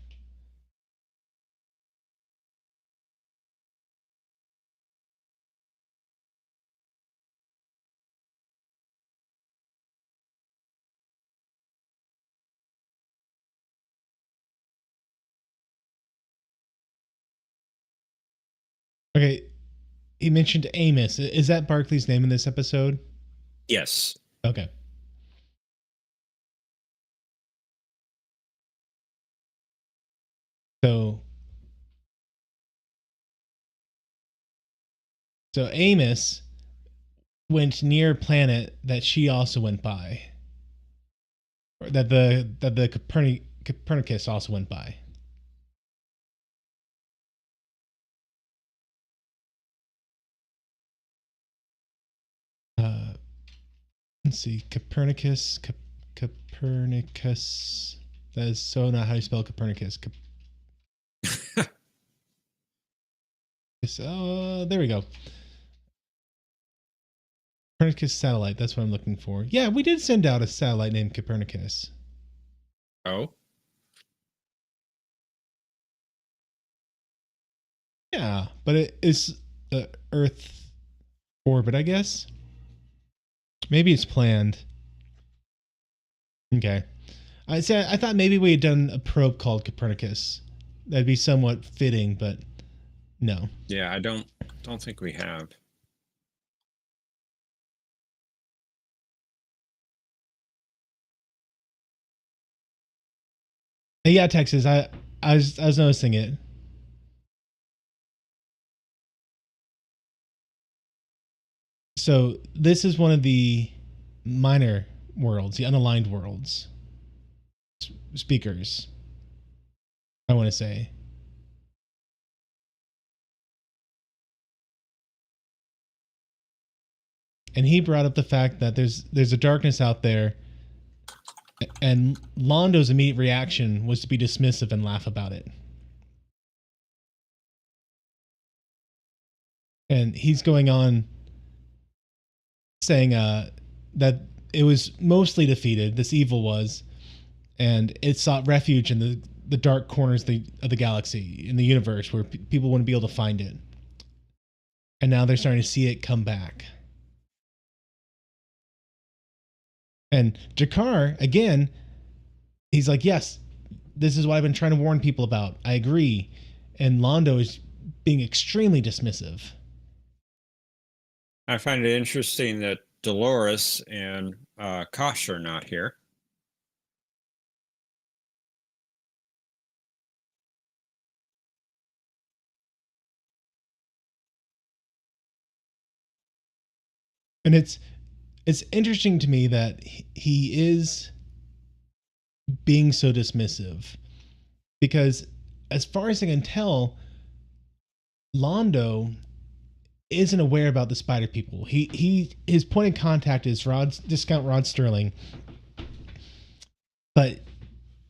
Okay. He mentioned Amos. Is that Barkley's name in this episode? Yes. Okay. So Amos went near a planet that she also went by. Or that the Copernicus also went by. Let's see, Copernicus. That is so not how you spell Copernicus. There we go. Copernicus satellite. That's what I'm looking for. Yeah, we did send out a satellite named Copernicus. Oh, Yeah, but it is the Earth orbit, I guess. Maybe it's planned. Okay. I thought maybe we had done a probe called Copernicus. That'd be somewhat fitting, but no. yeah, I don't think we have. Yeah, Texas. I was noticing it. So this is one of the minor worlds, the unaligned worlds. Speakers, I want to say. And he brought up the fact that there's a darkness out there, and Londo's immediate reaction was to be dismissive and laugh about it. And he's going on saying that it was mostly defeated, this evil was, and it sought refuge in the dark corners of the galaxy, in the universe, where people wouldn't be able to find it. And now they're starting to see it come back. And Jakar, again, he's like, yes, this is what I've been trying to warn people about. I agree. And Londo is being extremely dismissive. I find it interesting that Dolores and Kosh are not here. And it's interesting to me that he is being so dismissive, because as far as I can tell, Londo isn't aware about the spider people. His point of contact is discount Rod Sterling, but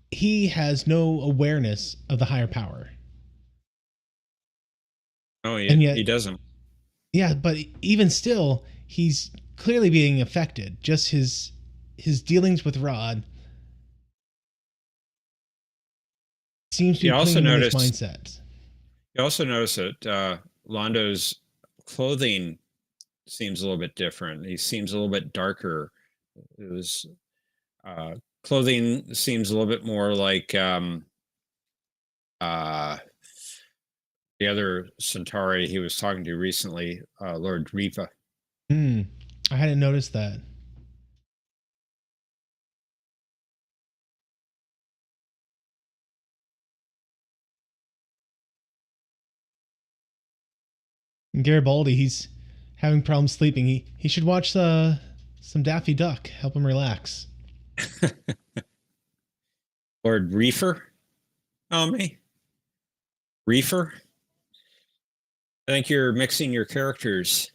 he has no awareness of the higher power. Oh, And yet, he doesn't. yeah, but even still, he's clearly being affected. Just his dealings with Rod seems to be putting him in this mindset. You also notice that Londo's clothing seems a little bit different. He seems a little bit darker. His clothing seems a little bit more like uh, the other Centauri he was talking to recently, Lord Riva. I hadn't noticed that. And Garibaldi, he's having problems sleeping. He should watch some Daffy Duck, help him relax. Lord Reefer? Oh, me? Reefer? I think you're mixing your characters.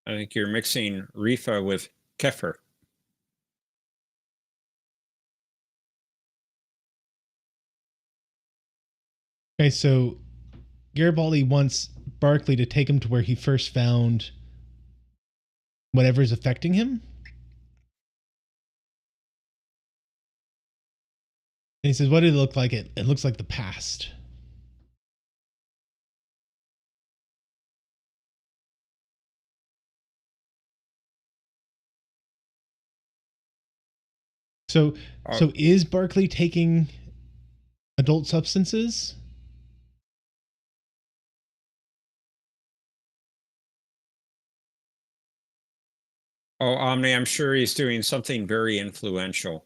I think you're mixing Rifa with Kefir. Okay, so Garibaldi wants Barclay to take him to where he first found whatever is affecting him. And he says, what did it look like? It looks like the past. So is Barclay taking adult substances? Oh, Omni, I'm sure he's doing something very influential.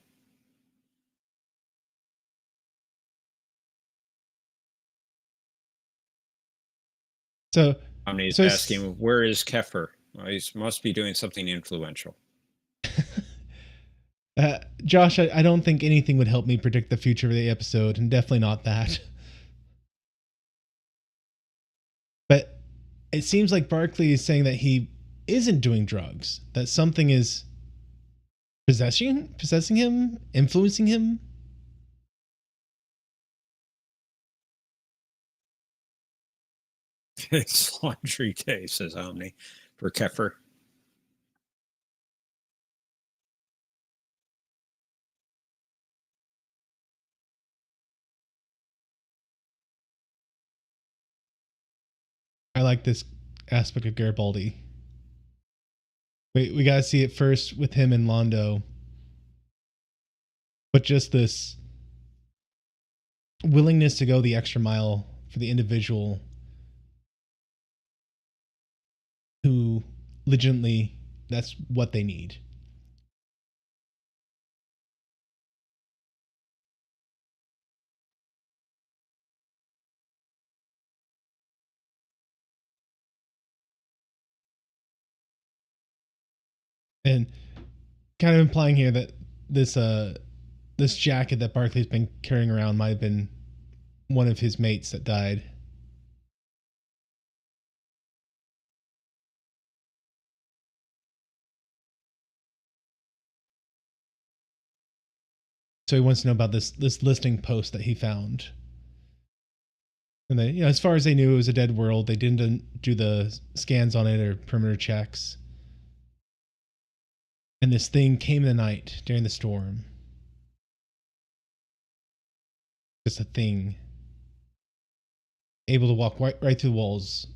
So Omni's so asking, where is Kefir? Well, he must be doing something influential. Josh, I don't think anything would help me predict the future of the episode, and definitely not that. But it seems like Barclay is saying that he isn't doing drugs, that something is possessing him, influencing him. It's laundry day, says Omni for Kefir. I like this aspect of Garibaldi. We gotta see it first with him and Londo, but just this willingness to go the extra mile for the individual who legitimately that's what they need. And kind of implying here that this jacket that Barclay's been carrying around might have been one of his mates that died. So he wants to know about this listing post that he found. And they, you know, as far as they knew, it was a dead world. They didn't do the scans on it or perimeter checks. And this thing came in the night during the storm. Just a thing. Able to walk right through the walls.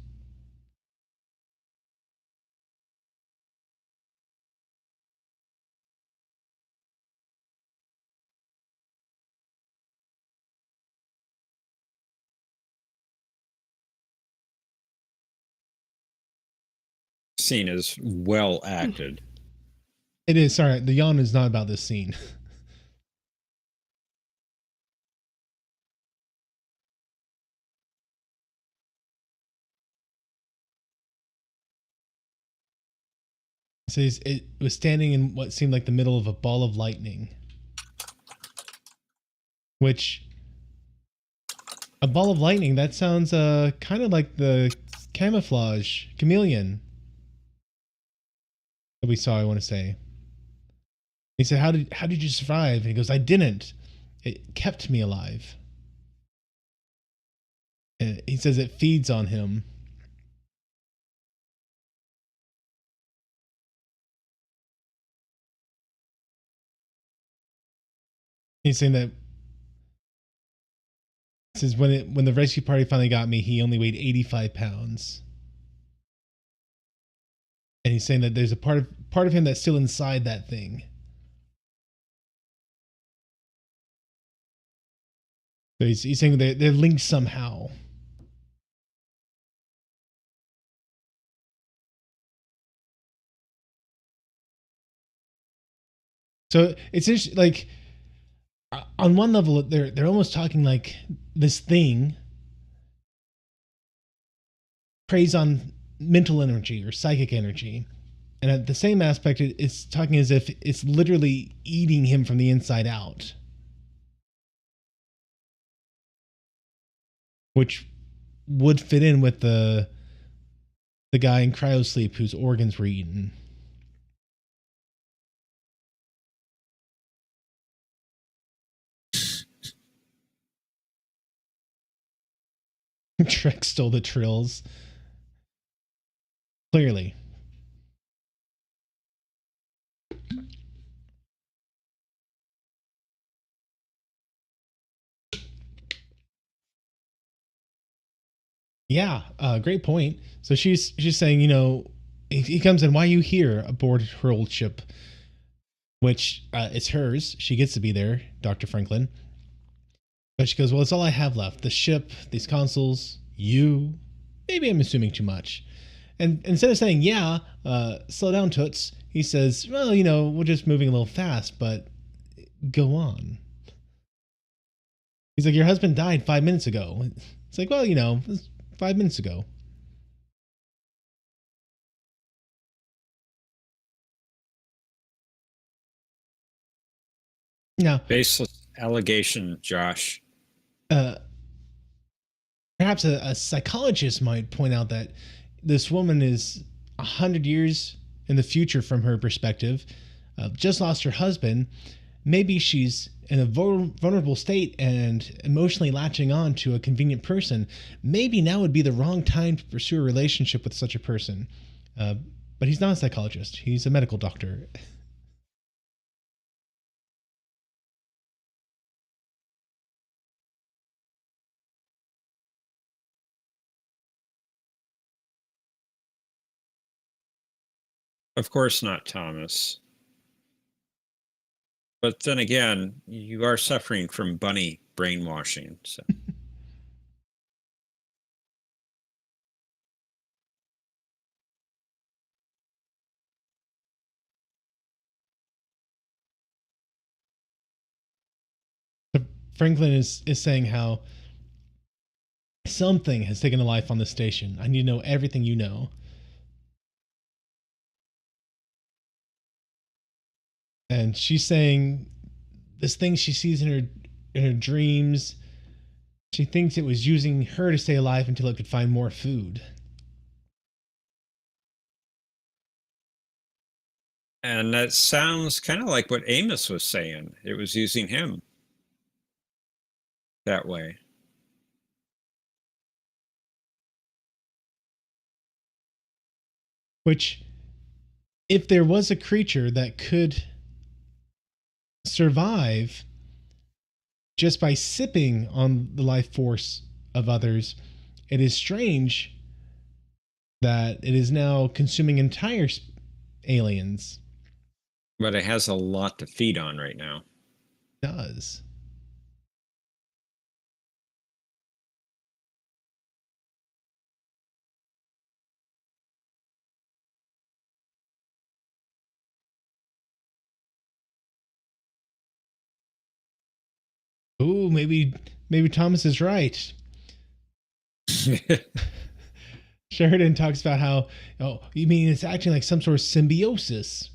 Scene is well acted. It is. Sorry, the yawn is not about this scene. It says it was standing in what seemed like the middle of a ball of lightning. Which, a ball of lightning, that sounds kind of like the camouflage chameleon that we saw, I want to say. He said, how did you survive? And he goes, I didn't. It kept me alive. And he says it feeds on him. He's saying that says when the rescue party finally got me, he only weighed 85 pounds. And he's saying that there's a part of him that's still inside that thing. So he's saying they're linked somehow. So it's interesting, like on one level, they're almost talking like this thing preys on mental energy or psychic energy, and at the same aspect, it's talking as if it's literally eating him from the inside out, which would fit in with the guy in cryosleep whose organs were eaten. Trek stole the trills. Clearly. Yeah, great point. So she's saying, you know, he comes in, why are you here aboard her old ship? Which it's hers. She gets to be there, Dr. Franklin. But she goes, well, it's all I have left. The ship, these consoles, you. Maybe I'm assuming too much. And instead of saying, yeah, slow down, Toots, he says, well, you know, we're just moving a little fast, but go on. He's like, your husband died 5 minutes ago. It's like, well, you know, it was 5 minutes ago. Now, Baseless allegation, Josh. Perhaps a psychologist might point out that this woman is 100 years in the future from her perspective, just lost her husband. Maybe she's in a vulnerable state and emotionally latching on to a convenient person, maybe now would be the wrong time to pursue a relationship with such a person. Uh, but he's not a psychologist, he's a medical doctor. Of course not, Thomas. But then again, you are suffering from bunny brainwashing. So. Franklin is saying how something has taken a life on the station. I need to know everything you know. And she's saying this thing she sees in her dreams. She thinks it was using her to stay alive until it could find more food. And that sounds kind of like what Amos was saying. It was using him that way. Which, if there was a creature that could survive just by sipping on the life force of others, it is strange that it is now consuming entire aliens. But it has a lot to feed on right now. It does. Ooh, maybe Thomas is right. Sheridan talks about how, oh, you mean it's acting like some sort of symbiosis.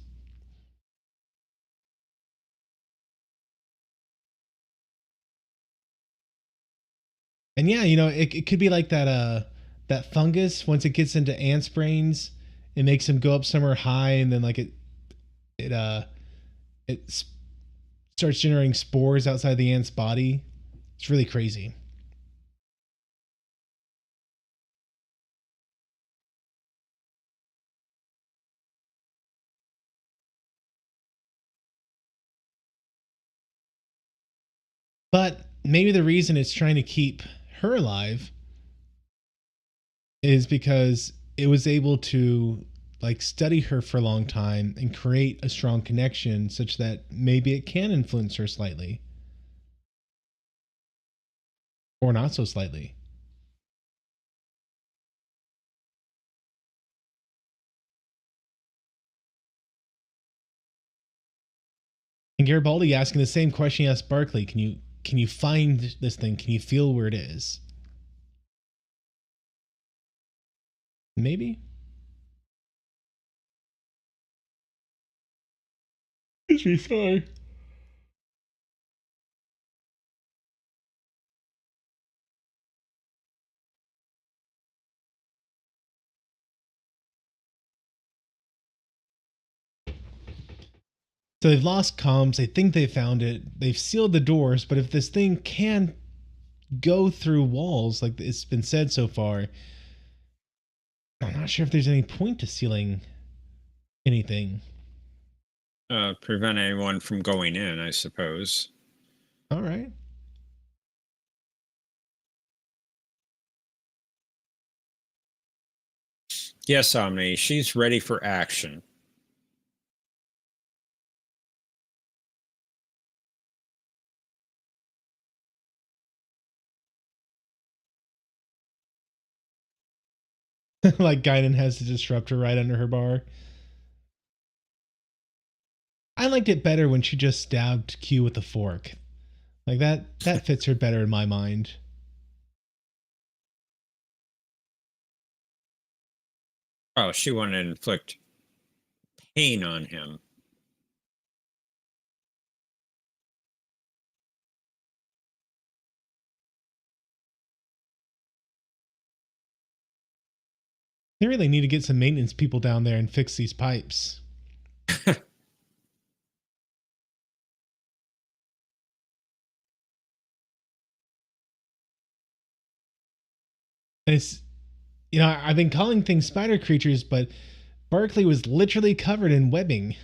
And yeah, it could be like that fungus. Once it gets into ants' brains, it makes them go up somewhere high, and then like it starts generating spores outside the ant's body. It's really crazy. But maybe the reason it's trying to keep her alive is because it was able to like study her for a long time and create a strong connection such that maybe it can influence her slightly or not so slightly. And Garibaldi asking the same question he asked Barclay, can you find this thing? Can you feel where it is? Maybe. Excuse me, sorry. So they've lost comms. They think they found it. They've sealed the doors. But if this thing can go through walls, like it's been said so far, I'm not sure if there's any point to sealing anything. Prevent anyone from going in, I suppose. All right. Yes, Omni, she's ready for action. Like Guinan has the disruptor right under her bar. I liked it better when she just stabbed Q with a fork. Like that fits her better in my mind. Oh, she wanted to inflict pain on him. They really need to get some maintenance people down there and fix these pipes. And it's, I've been calling things spider creatures, but Barkley was literally covered in webbing.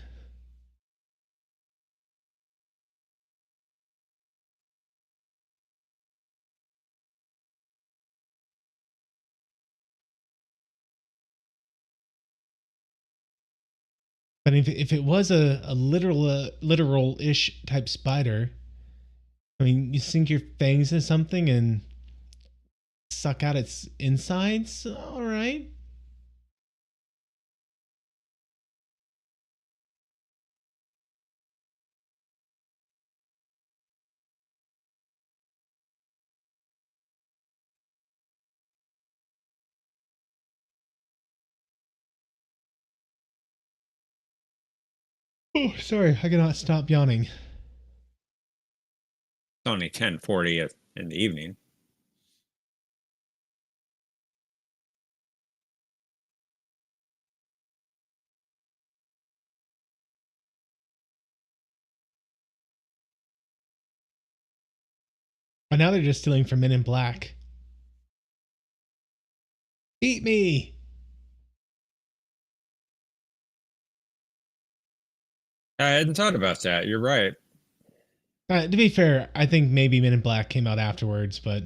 But if it was a literal-ish type spider, I mean, you sink your fangs into something and suck out its insides. All right. Oh, sorry, I cannot stop yawning. It's only 10:40 in the evening. But now they're just stealing from Men in Black. Eat me! I hadn't thought about that. You're right. To be fair, I think maybe Men in Black came out afterwards, but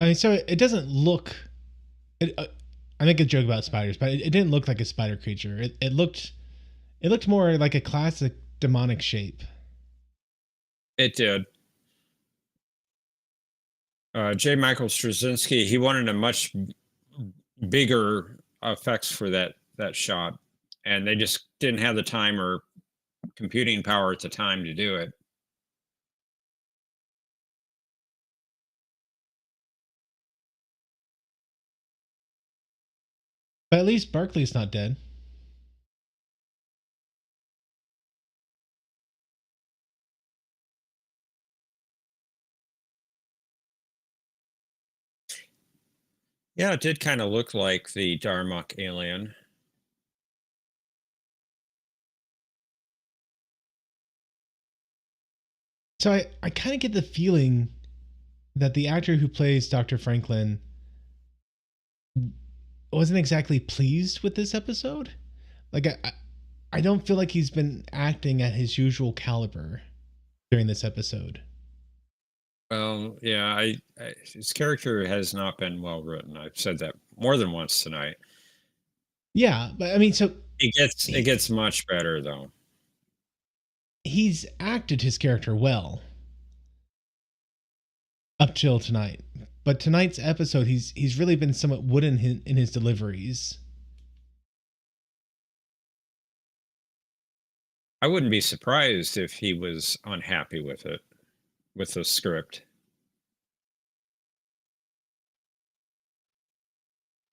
I mean, so it doesn't look. It, I make a joke about spiders, but it didn't look like a spider creature. It looked more like a classic demonic shape. It did. J. Michael Straczynski, he wanted a much bigger effects for that shot, and they just didn't have the time or computing power at the time to do it. But at least Barkley's not dead. Yeah, it did kind of look like the Darmok alien. So I kind of get the feeling that the actor who plays Dr. Franklin wasn't exactly pleased with this episode. Like I don't feel like he's been acting at his usual caliber during this episode. Well, yeah, his character has not been well written. I've said that more than once tonight. Yeah, but I mean, so It gets much better though. he's acted his character well up till tonight. But tonight's episode, he's really been somewhat wooden in his deliveries. I wouldn't be surprised if he was unhappy with it, with the script.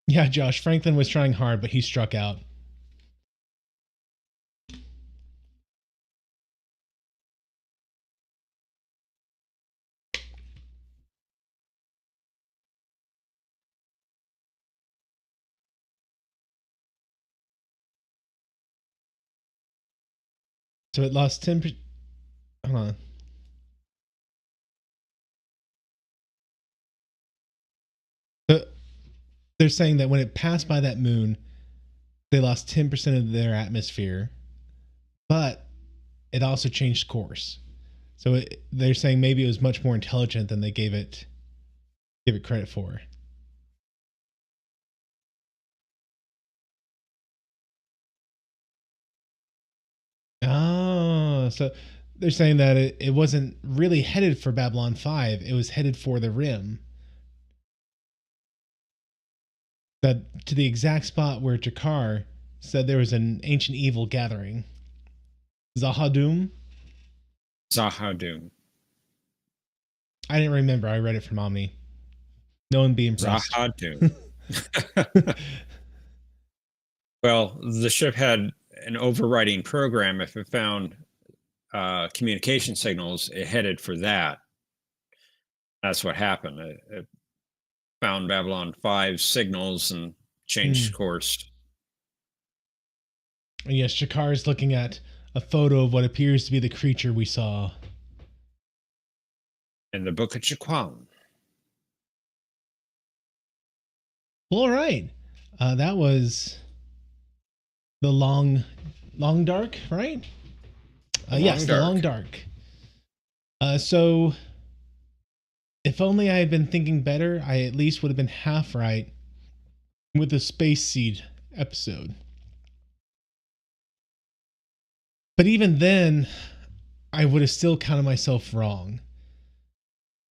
Yeah, Josh Franklin was trying hard, but he struck out. So it lost 10%. Hold on. So they're saying that when it passed by that moon, they lost 10% of their atmosphere, but it also changed course. So they're saying maybe it was much more intelligent than they gave it credit for. Oh, so they're saying that it wasn't really headed for Babylon 5, it was headed for the Rim. That to the exact spot where Jakar said there was an ancient evil gathering. Zahadum? Zahadum. I didn't remember. I read it from Omni. No one be impressed. Zahadum. Well, the ship had an overriding program. If it found communication signals, it headed for that. That's what happened. It found Babylon 5 signals and changed course. And yes, Shakar is looking at a photo of what appears to be the creature we saw. In the Book of Jaquan. Well, all right. That was the long dark, right? Yes, the long dark. So, if only I had been thinking better, I at least would have been half right with the Space Seed episode. But even then, I would have still counted myself wrong.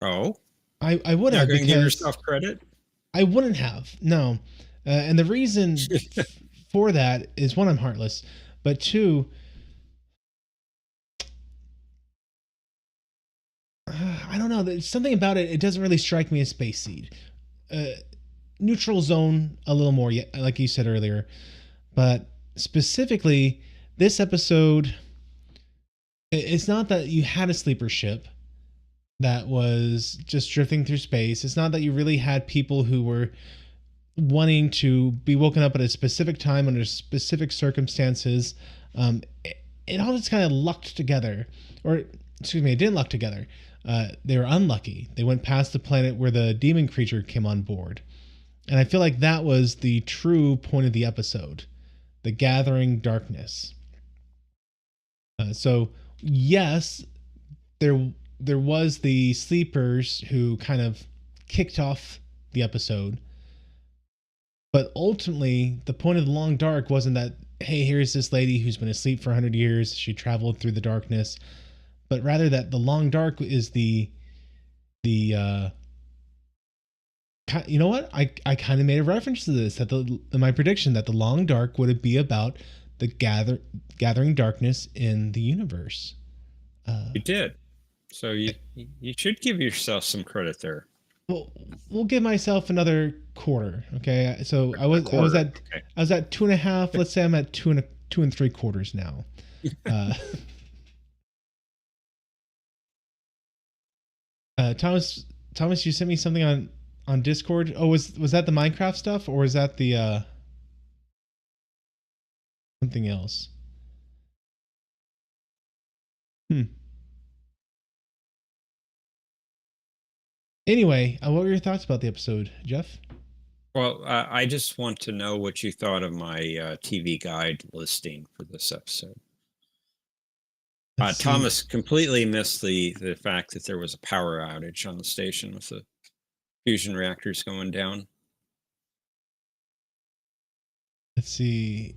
Oh? I would You're have, going to because give yourself credit? I wouldn't have. No. And the reason for that is, one, I'm heartless, but two, I don't know. There's something about it. It doesn't really strike me as Space Seed. Neutral Zone a little more, like you said earlier, but specifically this episode, it's not that you had a sleeper ship that was just drifting through space. It's not that you really had people who were wanting to be woken up at a specific time under specific circumstances. It all just kind of lucked together, or excuse me, it didn't luck together. They were unlucky. They went past the planet where the demon creature came on board. And I feel like that was the true point of the episode, the gathering darkness. So yes, there was the sleepers who kind of kicked off the episode. But ultimately, the point of the long dark wasn't that, hey, here's this lady who's been asleep for 100 years. She traveled through the darkness. But rather that the long dark is the you know what? I kind of made a reference to this, that in my prediction that the long dark would be about the gathering darkness in the universe. You did. So you should give yourself some credit there. Well, we'll give myself another quarter. Okay. So I was at 2.5. Let's say I'm at 2 3/4 now. Thomas, you sent me something on Discord. Oh, was that the Minecraft stuff, or was that the something else? Anyway, what were your thoughts about the episode, Jeff? Well, I just want to know what you thought of my TV guide listing for this episode. Thomas completely missed the fact that there was a power outage on the station with the fusion reactors going down. Let's see.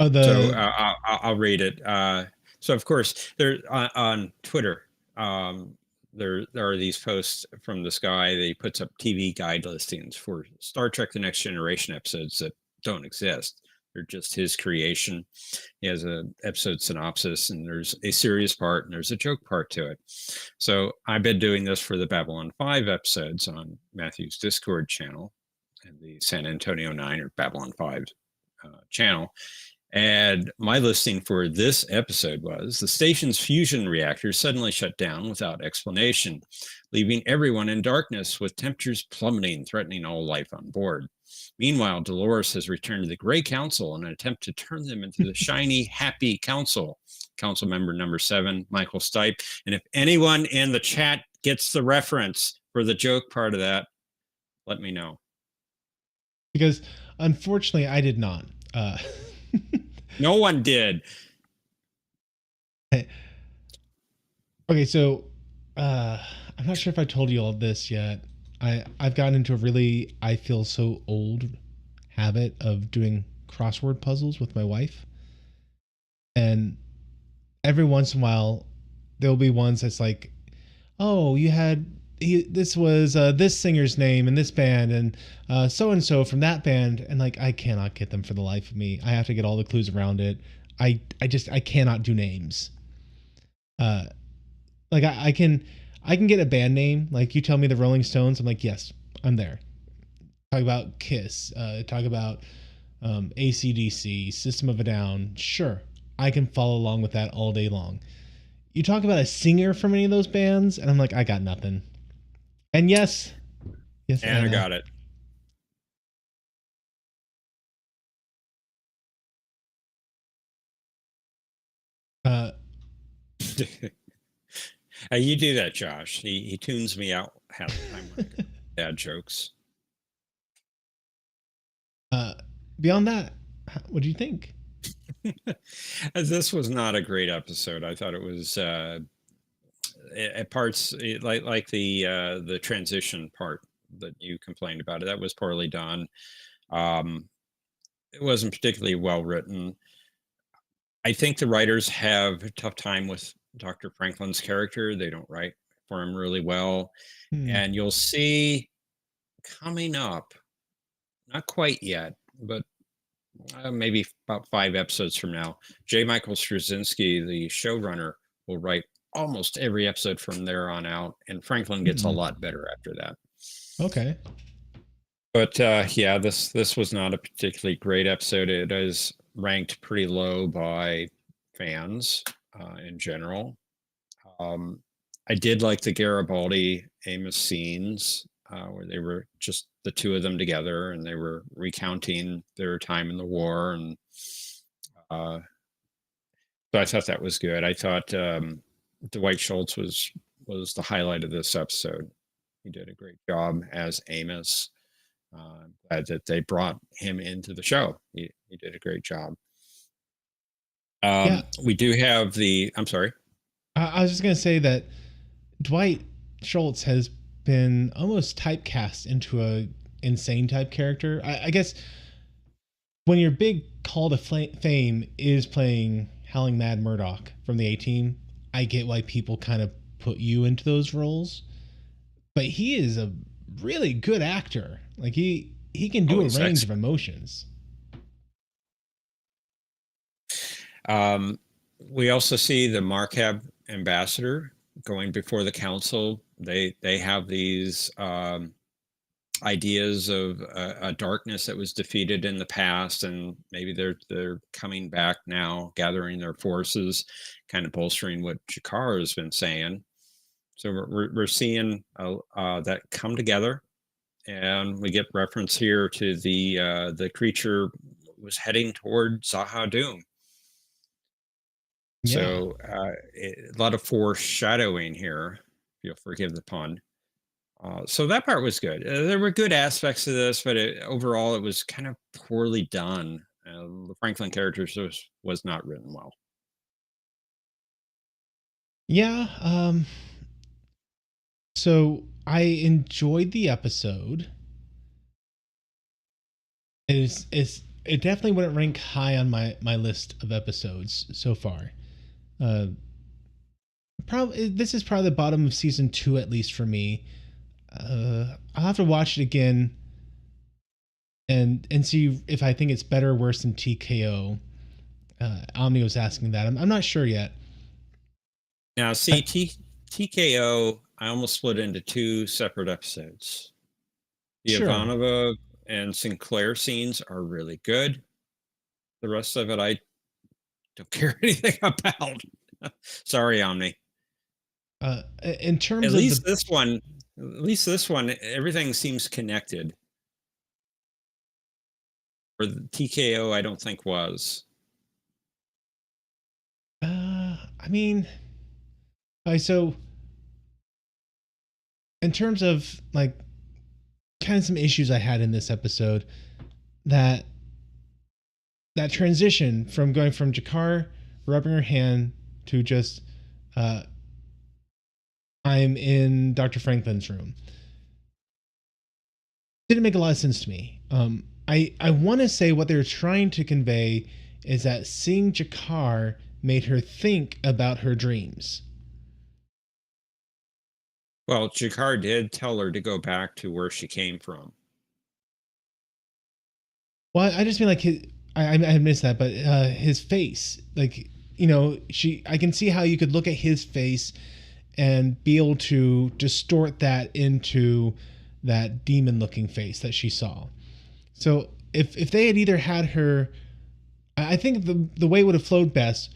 So I'll read it. So of course, there on Twitter, there are these posts from this guy. He puts up TV guide listings for Star Trek: The Next Generation episodes that don't exist. They're just his creation. He has an episode synopsis, and there's a serious part, and there's a joke part to it. So I've been doing this for the Babylon 5 episodes on Matthew's Discord channel and the San Antonio 9 or Babylon 5 channel. And my listing for this episode was: the station's fusion reactors suddenly shut down without explanation, leaving everyone in darkness with temperatures plummeting, threatening all life on board. Meanwhile, Dolores has returned to the Grey Council in an attempt to turn them into the shiny, happy council. Council member number 7, Michael Stipe. And if anyone in the chat gets the reference for the joke part of that, let me know. Because unfortunately, I did not. No one did. Okay, so I'm not sure if I told you all this yet. I've gotten into a really, I feel so old habit of doing crossword puzzles with my wife. And every once in a while, there'll be ones that's like, oh, this was this singer's name in this band, and so-and-so from that band. And like, I cannot get them for the life of me. I have to get all the clues around it. I cannot do names. Like I can get a band name. Like you tell me the Rolling Stones, I'm like, yes, I'm there. Talk about Kiss. Talk about AC/DC, System of a Down. Sure, I can follow along with that all day long. You talk about a singer from any of those bands, and I'm like, I got nothing. And yes, Anna got it. Uh, You do that, Josh. He tunes me out half the time when I go bad jokes. uh, beyond that, what do you think? This was not a great episode. I thought it was at parts like the transition part that you complained about. It that was poorly done. Um, it wasn't particularly well written. I think the writers have a tough time with Dr. Franklin's character. They don't write for him really well, Hmm. and you'll see coming up, not quite yet, but maybe about 5 episodes from now, J. Michael Straczynski, the showrunner, will write almost every episode from there on out, and Franklin gets a Hmm. lot better after that. Okay. But yeah, this was not a particularly great episode. It is ranked pretty low by fans in general. Um, I did like the Garibaldi Amos scenes where they were just the two of them together and they were recounting their time in the war, and uh, so I thought that was good. I thought Dwight Schultz was the highlight of this episode. He did a great job as Amos. I'm glad that they brought him into the show. He did a great job. Yeah, We do have the. I'm sorry. I was just gonna say that Dwight Schultz has been almost typecast into a insane type character. I guess when your big call to fame is playing Howling Mad Murdoch from the A-Team, I get why people kind of put you into those roles. But he is a really good actor. Like he can Oh, do a he's range of excellent. emotions. Um, we also see the Markab ambassador going before the council. They have these ideas of a darkness that was defeated in the past, and maybe they're coming back now, gathering their forces, kind of bolstering what Jakar has been saying. So we're seeing that come together, and we get reference here to the creature was heading toward Zaha Doom. Yeah. So a lot of foreshadowing here. If you'll forgive the pun. So that part was good. There were good aspects to this, but overall it was kind of poorly done. The Franklin characters was not written well. Yeah. So I enjoyed the episode. It definitely wouldn't rank high on my list of episodes so far. Uh, Probably this is probably the bottom of season 2 at least for me. I'll have to watch it again and see if I think it's better or worse than TKO. Omni was asking that. I'm not sure yet. Now, see, TKO, I almost split into 2 separate episodes. The Sure. Ivanova and Sinclair scenes are really good. The rest of it, I don't care anything about. Sorry, Omni. In terms At of least the this one, at least this one, everything seems connected. Or the TKO, I don't think was. I mean, so in terms of like kind of some issues I had in this episode, that that transition from going from Jakar rubbing her hand to just uh, I'm in Dr. Franklin's room didn't make a lot of sense to me. I want to say what they're trying to convey is that seeing Jakar made her think about her dreams. Well, Jakar did tell her to go back to where she came from. Well, I just mean like I missed that, but his face, like I can see how you could look at his face and be able to distort that into that demon looking face that she saw. So if they had either had her, I think the way it would have flowed best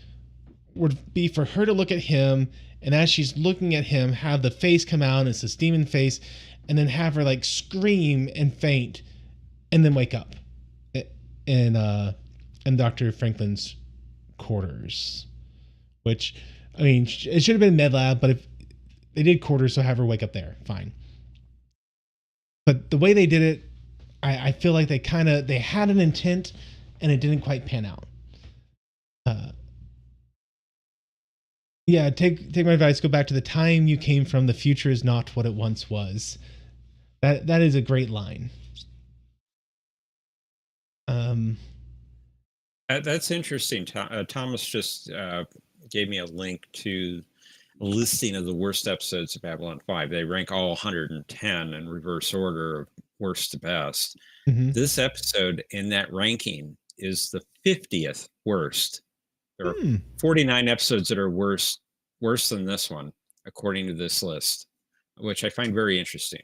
would be for her to look at him, and as she's looking at him, have the face come out, and it's this demon face, and then have her like scream and faint, and then wake up in Dr. Franklin's quarters, which, I mean, it should have been med lab, but if they did quarters, so have her wake up there, fine. But the way they did it, I feel like they had an intent, and it didn't quite pan out. Yeah, take my advice. Go back to the time you came from. The future is not what it once was. That is a great line. That's interesting. Thomas just gave me a link to a listing of the worst episodes of Babylon 5. They rank all 110 in reverse order of worst to best. Mm-hmm. This episode in that ranking is the 50th worst. There are 49 episodes that are worse than this one, according to this list, which I find very interesting.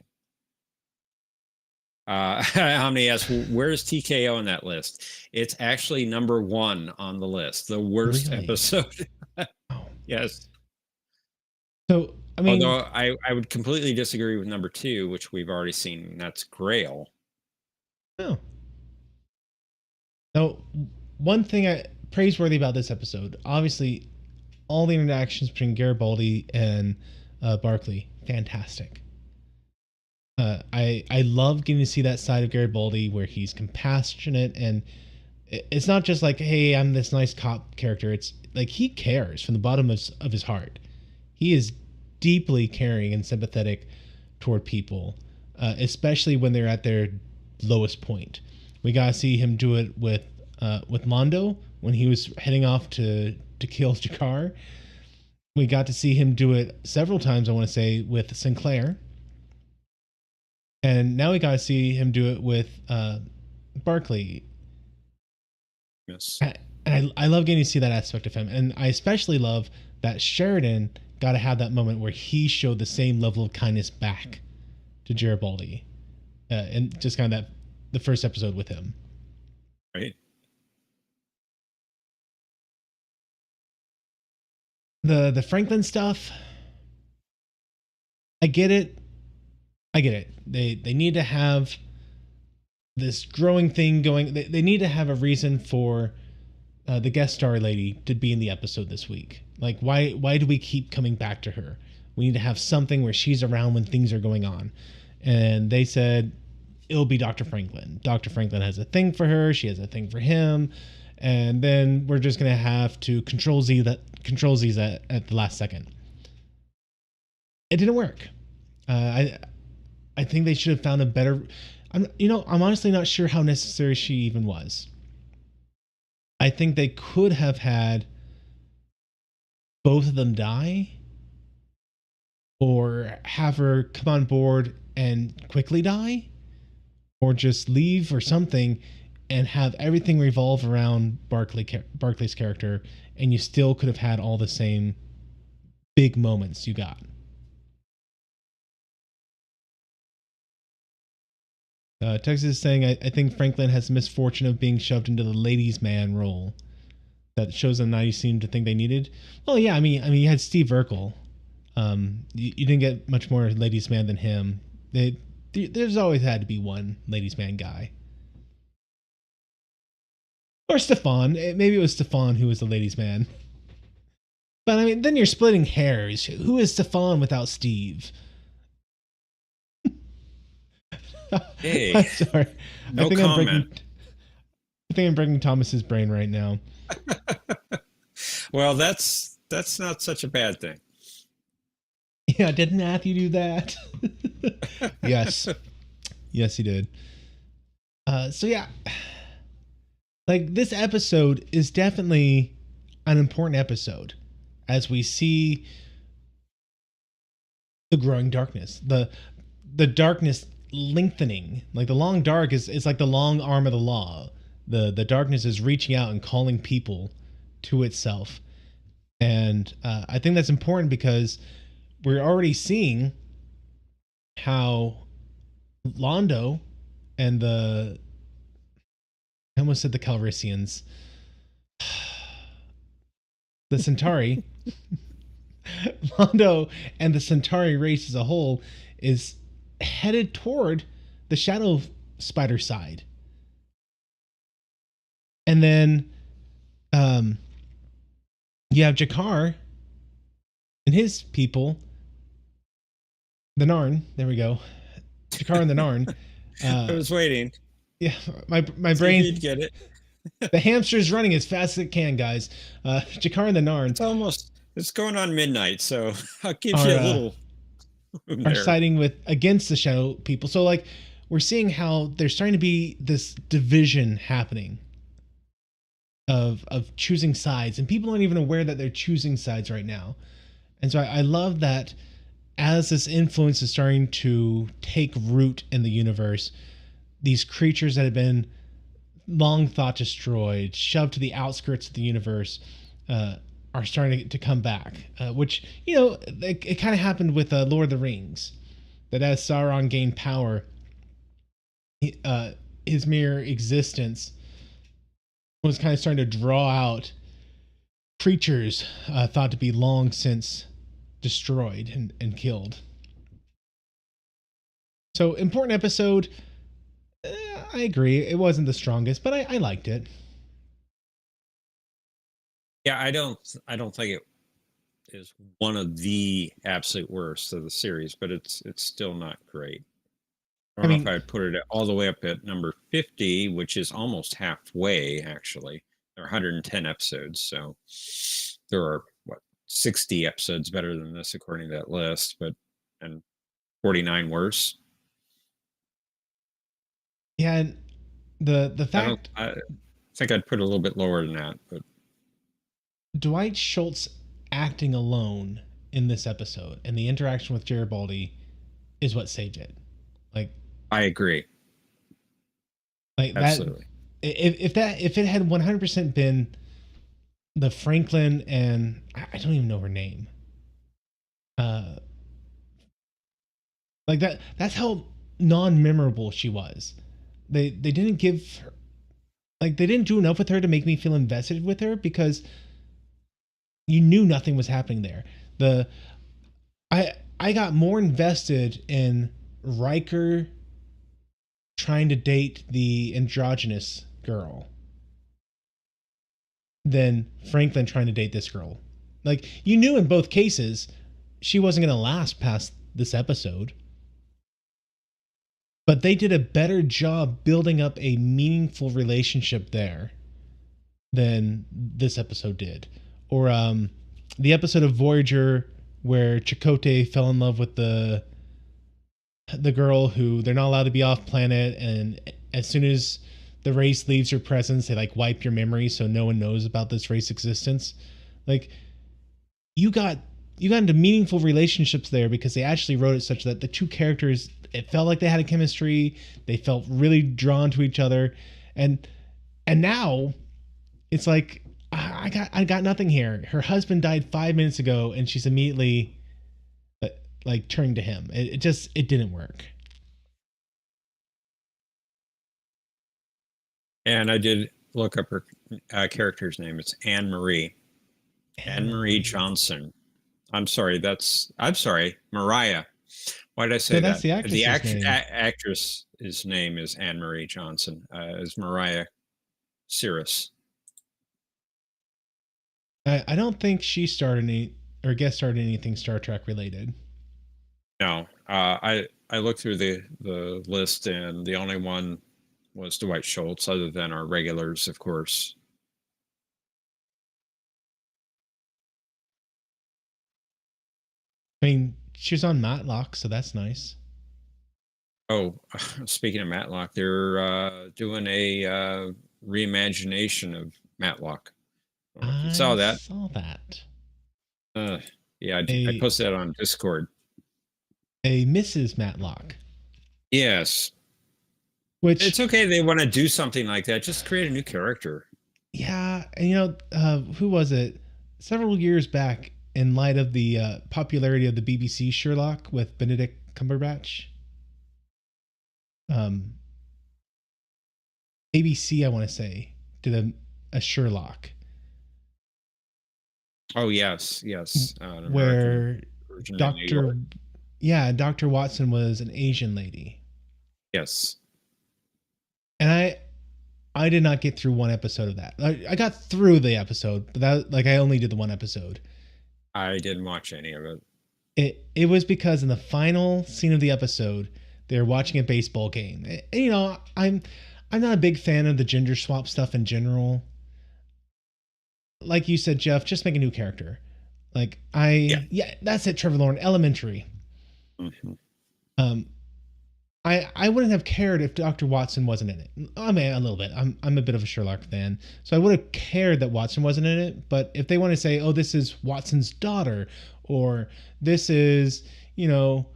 Omni asks, where's TKO on that list? It's actually number 1 on the list, the worst episode. Oh. Yes. So, I mean, although I would completely disagree with number 2, which we've already seen, and that's Grail. Oh. Now, one thing praiseworthy about this episode, obviously, all the interactions between Garibaldi and Barclay, fantastic. I love getting to see that side of Garibaldi where he's compassionate, and it's not just like, hey, I'm this nice cop character. It's like he cares from the bottom of his heart. He is deeply caring and sympathetic toward people, especially when they're at their lowest point. We got to see him do it with Mondo when he was heading off to kill Jakar. We got to see him do it several times, I want to say, with Sinclair. And now we got to see him do it with Barclay. Yes. And I love getting to see that aspect of him. And I especially love that Sheridan got to have that moment where he showed the same level of kindness back to Garibaldi. And just kind of the first episode with him. Right. The Franklin stuff, I get it. They need to have this growing thing going. They need to have a reason for the guest star lady to be in the episode this week. Like, why do we keep coming back to her? We need to have something where she's around when things are going on. And they said it'll be Dr. Franklin. Dr. Franklin has a thing for her. She has a thing for him. And then we're just going to have to control Z at the last second. It didn't work. I think they should have found a better. I'm honestly not sure how necessary she even was. I think they could have had both of them die, or have her come on board and quickly die, or just leave or something, and have everything revolve around Barclay's character, and you still could have had all the same big moments you got. Texas is saying, I think Franklin has the misfortune of being shoved into the ladies' man role that shows them 90s seem to think they needed. Well, yeah, I mean, you had Steve Urkel. You didn't get much more ladies' man than him. There's always had to be one ladies' man guy. Or Stefan. Maybe it was Stefan who was the ladies' man. But I mean, then you're splitting hairs. Who is Stefan without Steve? Hey, I'm sorry. No comment. I think I'm breaking Thomas's brain right now. Well, that's not such a bad thing. Yeah, did Matthew do that? Yes, he did. So yeah, like this episode is definitely an important episode as we see the growing darkness, the darkness lengthening. Like the long dark is like the long arm of the law. The darkness is reaching out and calling people to itself, and I think that's important because we're already seeing how Londo and I almost said the Calrissians, the Centauri, Londo and the Centauri race as a whole is headed toward the Shadow Spider side. And then You have Jakar and his people, the Narn. There we go. Jakar and the Narn. I was waiting. Yeah, my See if brain. you'd get it. The hamster's running as fast as it can, guys. Jakar and the Narn It's going on midnight, so I'll give are you a little room are there. siding with against the Shadow people. So like we're seeing how there's starting to be this division happening of choosing sides, and people aren't even aware that they're choosing sides right now. And so I love that as this influence is starting to take root in the universe, these creatures that have been long thought destroyed, shoved to the outskirts of the universe, are starting to come back. Which, you know, it kind of happened with Lord of the Rings, that as Sauron gained power, his mere existence was kind of starting to draw out creatures thought to be long since destroyed and killed. So, important episode. I agree. It wasn't the strongest, but I liked it. Yeah, I don't think it is one of the absolute worst of the series, but it's still not great. I don't know if I'd put it all the way up at number 50, which is almost halfway, actually. There are 110 episodes, so there are, 60 episodes better than this, according to that list, and 49 worse. Yeah, and the fact... I think I'd put it a little bit lower than that, but... Dwight Schultz acting alone in this episode and the interaction with Garibaldi is what saved it. Like, I agree. Like absolutely. That if it had 100% been the Franklin and I don't even know her name. Like that's how non-memorable she was. They didn't give her, like they didn't do enough with her to make me feel invested with her because you knew nothing was happening there. I got more invested in Riker trying to date the androgynous girl than Franklin trying to date this girl. Like, you knew in both cases she wasn't going to last past this episode. But they did a better job building up a meaningful relationship there than this episode did. Or the episode of Voyager where Chakotay fell in love with the girl who they're not allowed to be off planet, and as soon as the race leaves your presence, they like wipe your memory so no one knows about this race existence. Like, you got into meaningful relationships there because they actually wrote it such that the two characters, it felt like they had a chemistry. They felt really drawn to each other, and now it's like I got nothing here. Her husband died 5 minutes ago, and she's immediately like turning to him. It didn't work. And I did look up her character's name. It's Anne Marie. Anne Marie Johnson. I'm sorry, Mariah. Why did I say that? That's the actress's name. Actress's name is Anne Marie Johnson. Is Mariah Cirrus. I don't think she started guest starred in anything Star Trek related. No, I looked through the list, and the only one was Dwight Schultz, other than our regulars, of course. I mean, she's on Matlock, so that's nice. Oh, speaking of Matlock, they're doing a reimagination of Matlock. I saw that. Yeah, I posted that on Discord. A Mrs. Matlock. Yes. Which, it's okay. They want to do something like that. Just create a new character. Yeah, and who was it? Several years back, in light of the popularity of the BBC Sherlock with Benedict Cumberbatch. ABC, I want to say, did a Sherlock. Oh yes. Where Dr. Watson was an Asian lady. Yes. And I did not get through one episode of that. I got through the episode, but that like I only did the one episode. I didn't watch any of it. It was because in the final scene of the episode, they're watching a baseball game. And, you know, I'm not a big fan of the gender swap stuff in general. Like you said, Jeff, just make a new character. Like yeah, that's it, Trevor Lauren, Elementary. Mm-hmm. I wouldn't have cared if Dr. Watson wasn't in it. I mean, a little bit. I'm a bit of a Sherlock fan, so I would have cared that Watson wasn't in it. But if they want to say, "Oh, this is Watson's daughter," or "This is, you know,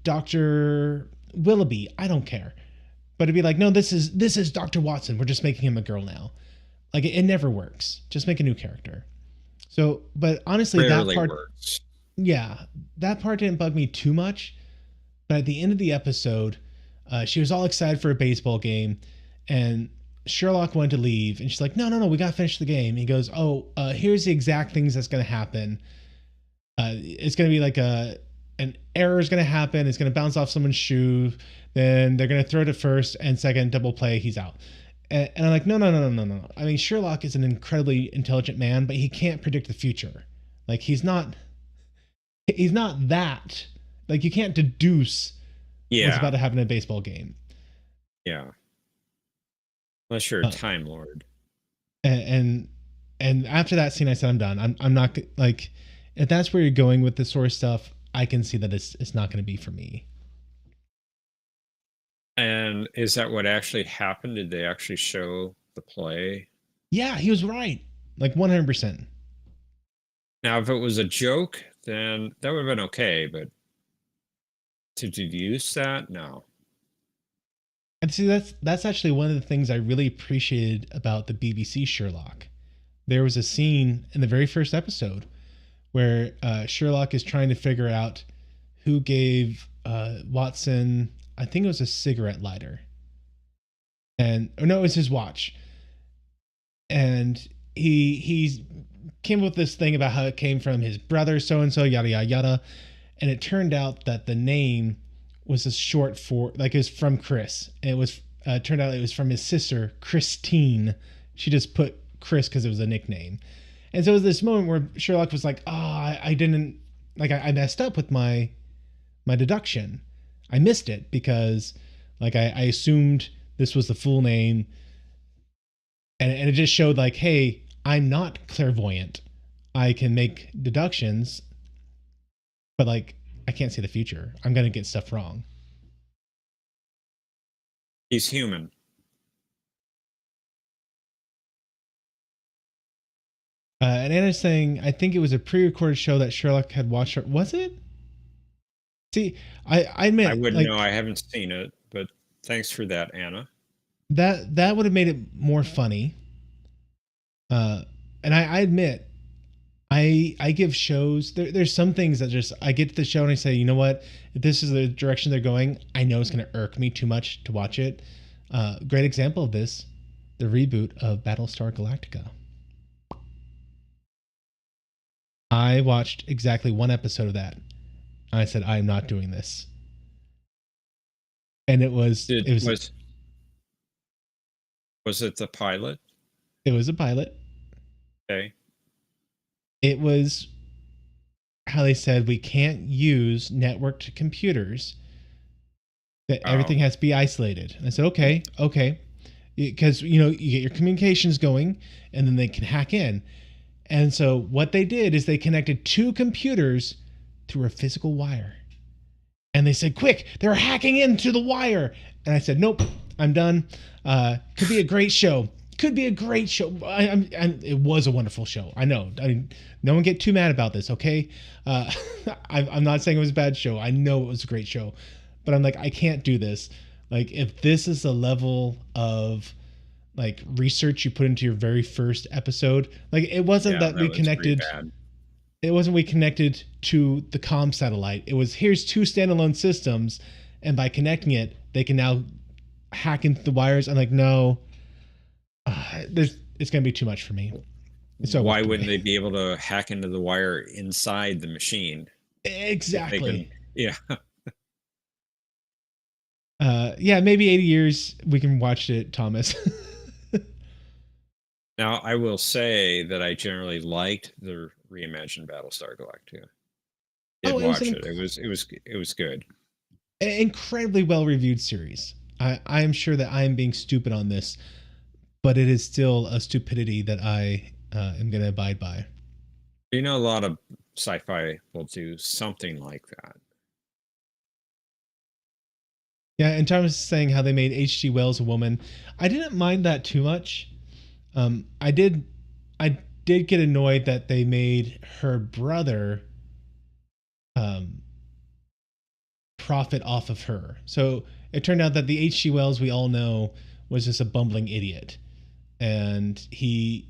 Dr. Willoughby," I don't care. But it'd be like, "No, this is Dr. Watson. We're just making him a girl now." Like it never works. Just make a new character. So, but honestly, Rarely that part, works. yeah, that part didn't bug me too much. But at the end of the episode, she was all excited for a baseball game, and Sherlock wanted to leave, and she's like, "No, no, no, we gotta finish the game." He goes, "Oh, here's the exact things that's gonna happen. It's gonna be like an error is gonna happen. It's gonna bounce off someone's shoe. Then they're gonna throw it at first and second, double play. He's out." And I'm like, no, no, no, no, no, no. I mean, Sherlock is an incredibly intelligent man, but he can't predict the future. Like he's not that. Like you can't deduce what's about to happen in a baseball game. Yeah. Unless you're a Time Lord. And after that scene, I said, I'm done. I'm not like, if that's where you're going with this sort of stuff, I can see that it's not going to be for me. And is that what actually happened? Did they actually show the play? Yeah, he was right. Like 100%. Now, if it was a joke, then that would have been okay, but to deduce that, no. And see, that's actually one of the things I really appreciated about the BBC Sherlock. There was a scene in the very first episode where Sherlock is trying to figure out who gave Watson, I think it was a cigarette lighter. Or no, it was his watch. And he came up with this thing about how it came from his brother, so-and-so, yada, yada, yada. And it turned out that the name was a short for, like it was from Chris. And it was, turned out it was from his sister, Christine. She just put Chris because it was a nickname. And so it was this moment where Sherlock was like, I didn't, like I messed up with my deduction. I missed it because like I assumed this was the full name. And it just showed like, hey, I'm not clairvoyant. I can make deductions, but like I can't see the future. I'm going to get stuff wrong. He's human. And Anna's saying, I think it was a pre-recorded show that Sherlock had watched. Was it? See, I admit, I wouldn't like, know. I haven't seen it, but thanks for that, Anna. That would have made it more funny. And I admit, I give shows, there's some things that just, I get to the show and I say, you know what, if this is the direction they're going, I know it's going to irk me too much to watch it. Great example of this, the reboot of Battlestar Galactica. I watched exactly one episode of that. And I said, I'm not doing this. And was it the pilot? It was a pilot. Okay. It was how they said we can't use networked computers. That everything has to be isolated. And I said, okay. Because, you know, you get your communications going and then they can hack in. And so what they did is they connected two computers through a physical wire. And they said, quick, they're hacking into the wire. And I said, nope, I'm done. Could be a great show. Could be a great show. It was a wonderful show. I know. I mean, no one get too mad about this, okay? I'm not saying it was a bad show. I know it was a great show. But I'm like, I can't do this. Like, if this is the level of like research you put into your very first episode, like it wasn't that we connected. It wasn't we connected to the comm satellite. It was here's two standalone systems, and by connecting it, they can now hack into the wires. I'm like, no, it's gonna be too much for me. So why wouldn't they be able to hack into the wire inside the machine? Exactly. Yeah. Yeah, maybe 80 years we can watch it, Thomas. Now, I will say that I generally liked the reimagined Battlestar Galactica. Did Oh, it was watch an it. It was good. incredibly well reviewed series. I am sure that I am being stupid on this, but it is still a stupidity that I am going to abide by. You know, a lot of sci-fi will do something like that. Yeah, in terms of saying how they made H.G. Wells a woman, I didn't mind that too much. I did get annoyed that they made her brother um, profit off of her. So it turned out that the H.G. Wells we all know was just a bumbling idiot, and he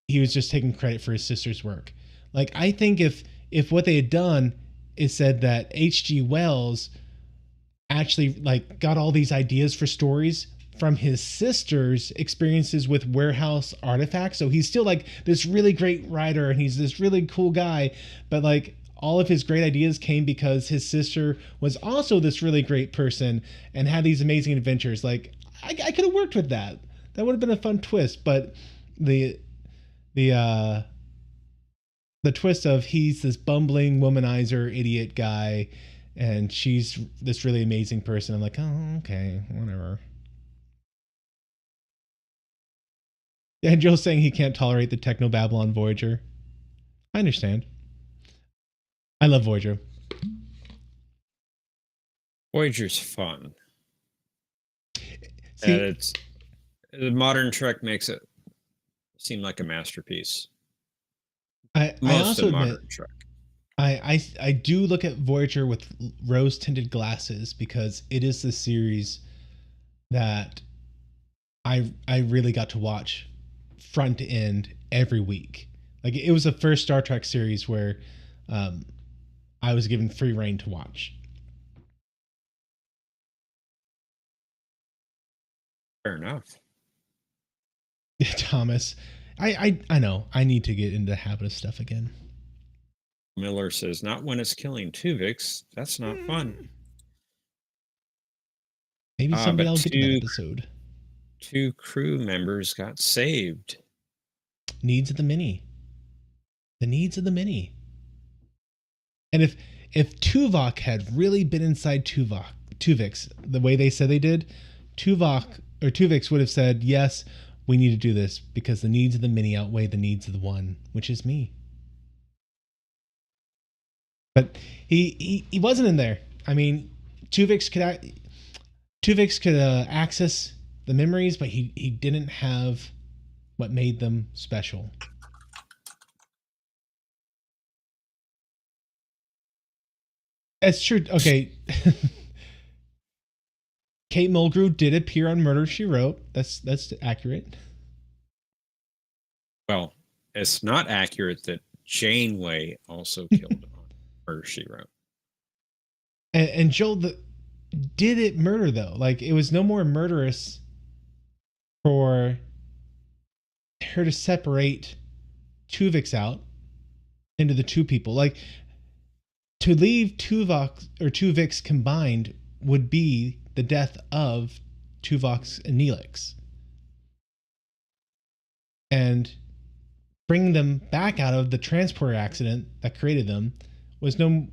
was just taking credit for his sister's work. Like I think if what they had done is said that H.G. Wells actually like got all these ideas for stories from his sister's experiences with warehouse artifacts. So he's still like this really great writer and he's this really cool guy, but like all of his great ideas came because his sister was also this really great person and had these amazing adventures. Like I could have worked with that. That would have been a fun twist, but the the uh the twist of he's this bumbling womanizer idiot guy and she's this really amazing person. I'm like, oh, okay, whatever. Yeah, and Joe's saying he can't tolerate the Techno Babylon Voyager. I understand. I love Voyager. Voyager's fun, and See, it's the modern Trek makes it seem like a masterpiece. I Most of also admit modern Trek. I do look at Voyager with rose tinted glasses because it is the series that I really got to watch front to end every week. Like it was the first Star Trek series where um, I was given free reign to watch. Fair enough. Thomas, I know I need to get into the habit of stuff again. Miller says, "Not when it's killing Tuvix. That's not fun." Maybe someday But I'll get to that episode. two crew members got saved. Needs of the mini. The needs of the mini. And if Tuvok had really been inside Tuvix the way they said they did, Tuvix would have said, "Yes, we need to do this because the needs of the mini outweigh the needs of the one, which is me." But he wasn't in there. I mean, Tuvix could access the memories, but he didn't have what made them special. That's true. Okay. Kate Mulgrew did appear on Murder She Wrote. That's accurate. Well, it's not accurate that Janeway also killed on Murder She Wrote. And Joel did it murder though. Like it was no more murderous for her to separate Tuvix out into the two people. Like to leave Tuvok or Tuvix combined would be the death of Tuvok and Neelix. And bringing them back out of the transporter accident that created them was no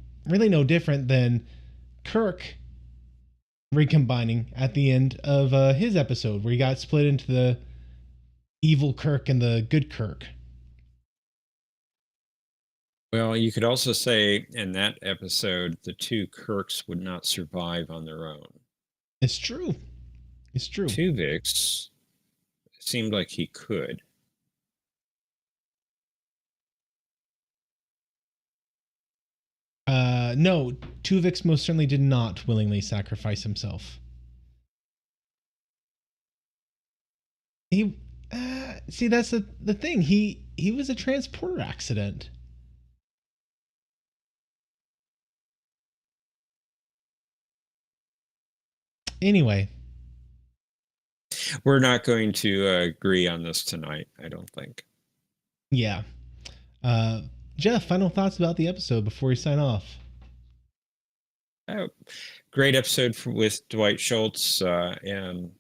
different than Kirk recombining at the end of his episode where he got split into the evil Kirk and the good Kirk. Well, you could also say in that episode, the two Kirks would not survive on their own. It's true. It's true. Tuvix seemed like he could. No, Tuvix most certainly did not willingly sacrifice himself. He, see, that's the thing. He was a transporter accident. Anyway, We're not going to agree on this tonight, I don't think. yeah. Jeff, final thoughts about the episode before we sign off. Great episode with Dwight Schultz and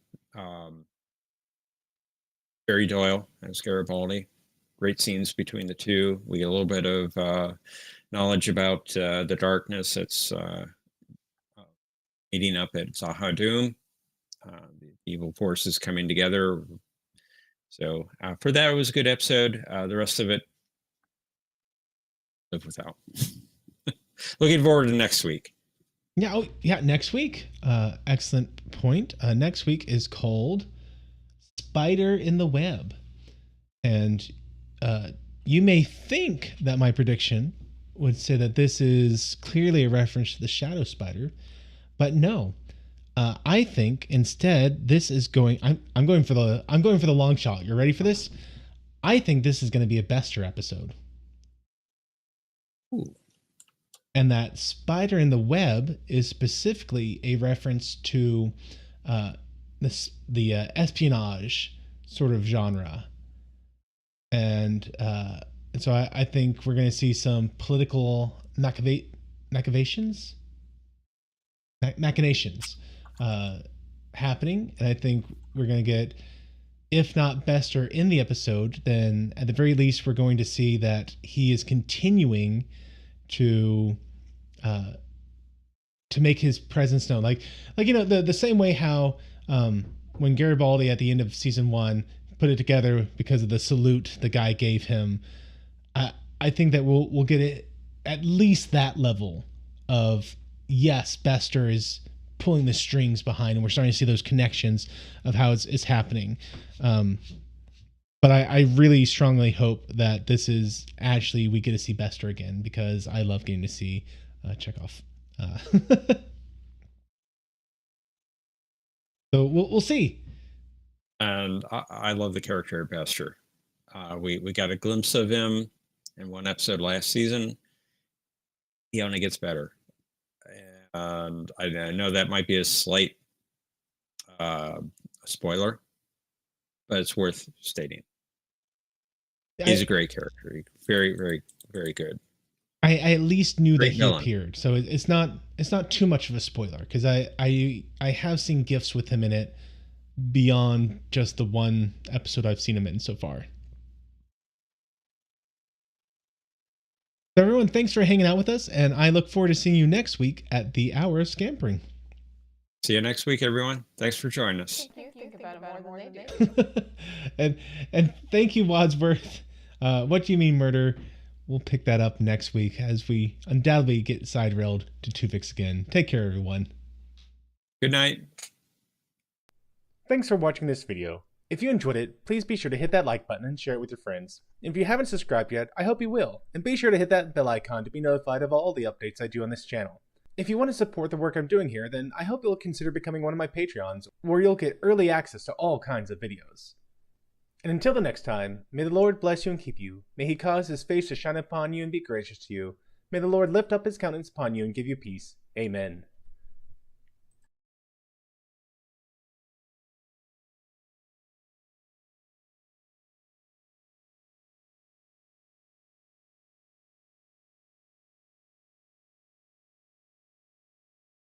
Barry Doyle as Garibaldi. Great scenes between the two. We get a little bit of knowledge about the darkness that's meeting up at Zaha Doom, the evil forces coming together. So for that, it was a good episode. The rest of it, live without. Looking forward to next week. Yeah, yeah, next week. Excellent point. Next week is called Spider in the Web. And you may think that my prediction would say that this is clearly a reference to the Shadow Spider, but no. I think instead this is going. I'm going for the long shot. You're ready for this? I think this is going to be a Bester episode. Ooh. And that Spider in the Web is specifically a reference to the espionage sort of genre. And so I think we're going to see some political machinations happening. And I think we're going to get, if not Bester in the episode, then at the very least, we're going to see that he is continuing to make his presence known. Like the same way how when Garibaldi at the end of season 1 put it together because of the salute the guy gave him, I think that we'll get it at least that level of, yes, Bester is pulling the strings behind, and we're starting to see those connections of how it's happening. But I really strongly hope that this is actually we get to see Bester again, because I love getting to see Chekhov. So we'll see. And I love the character of Bester. We got a glimpse of him in one episode last season. He only gets better. And I know that might be a slight spoiler, but it's worth stating. He's a great character. Very, very, very good. I at least knew Great that he villain. appeared, so it's not too much of a spoiler, because I have seen gifs with him in it beyond just the one episode I've seen him in so far. So everyone, thanks for hanging out with us, and I look forward to seeing you next week at the Hour of Scampering. See you next week, everyone. Thanks for joining us. You think about it more than they do. and thank you, Wadsworth. What Do You Mean Murder? We'll pick that up next week as we undoubtedly get side railed to Tuvix again. Take care, everyone. Good night. Thanks for watching this video. If you enjoyed it, please be sure to hit that like button and share it with your friends. If you haven't subscribed yet, I hope you will. And be sure to hit that bell icon to be notified of all the updates I do on this channel. If you want to support the work I'm doing here, then I hope you'll consider becoming one of my Patreons, where you'll get early access to all kinds of videos. And until the next time, may the Lord bless you and keep you. May he cause his face to shine upon you and be gracious to you. May the Lord lift up his countenance upon you and give you peace. Amen.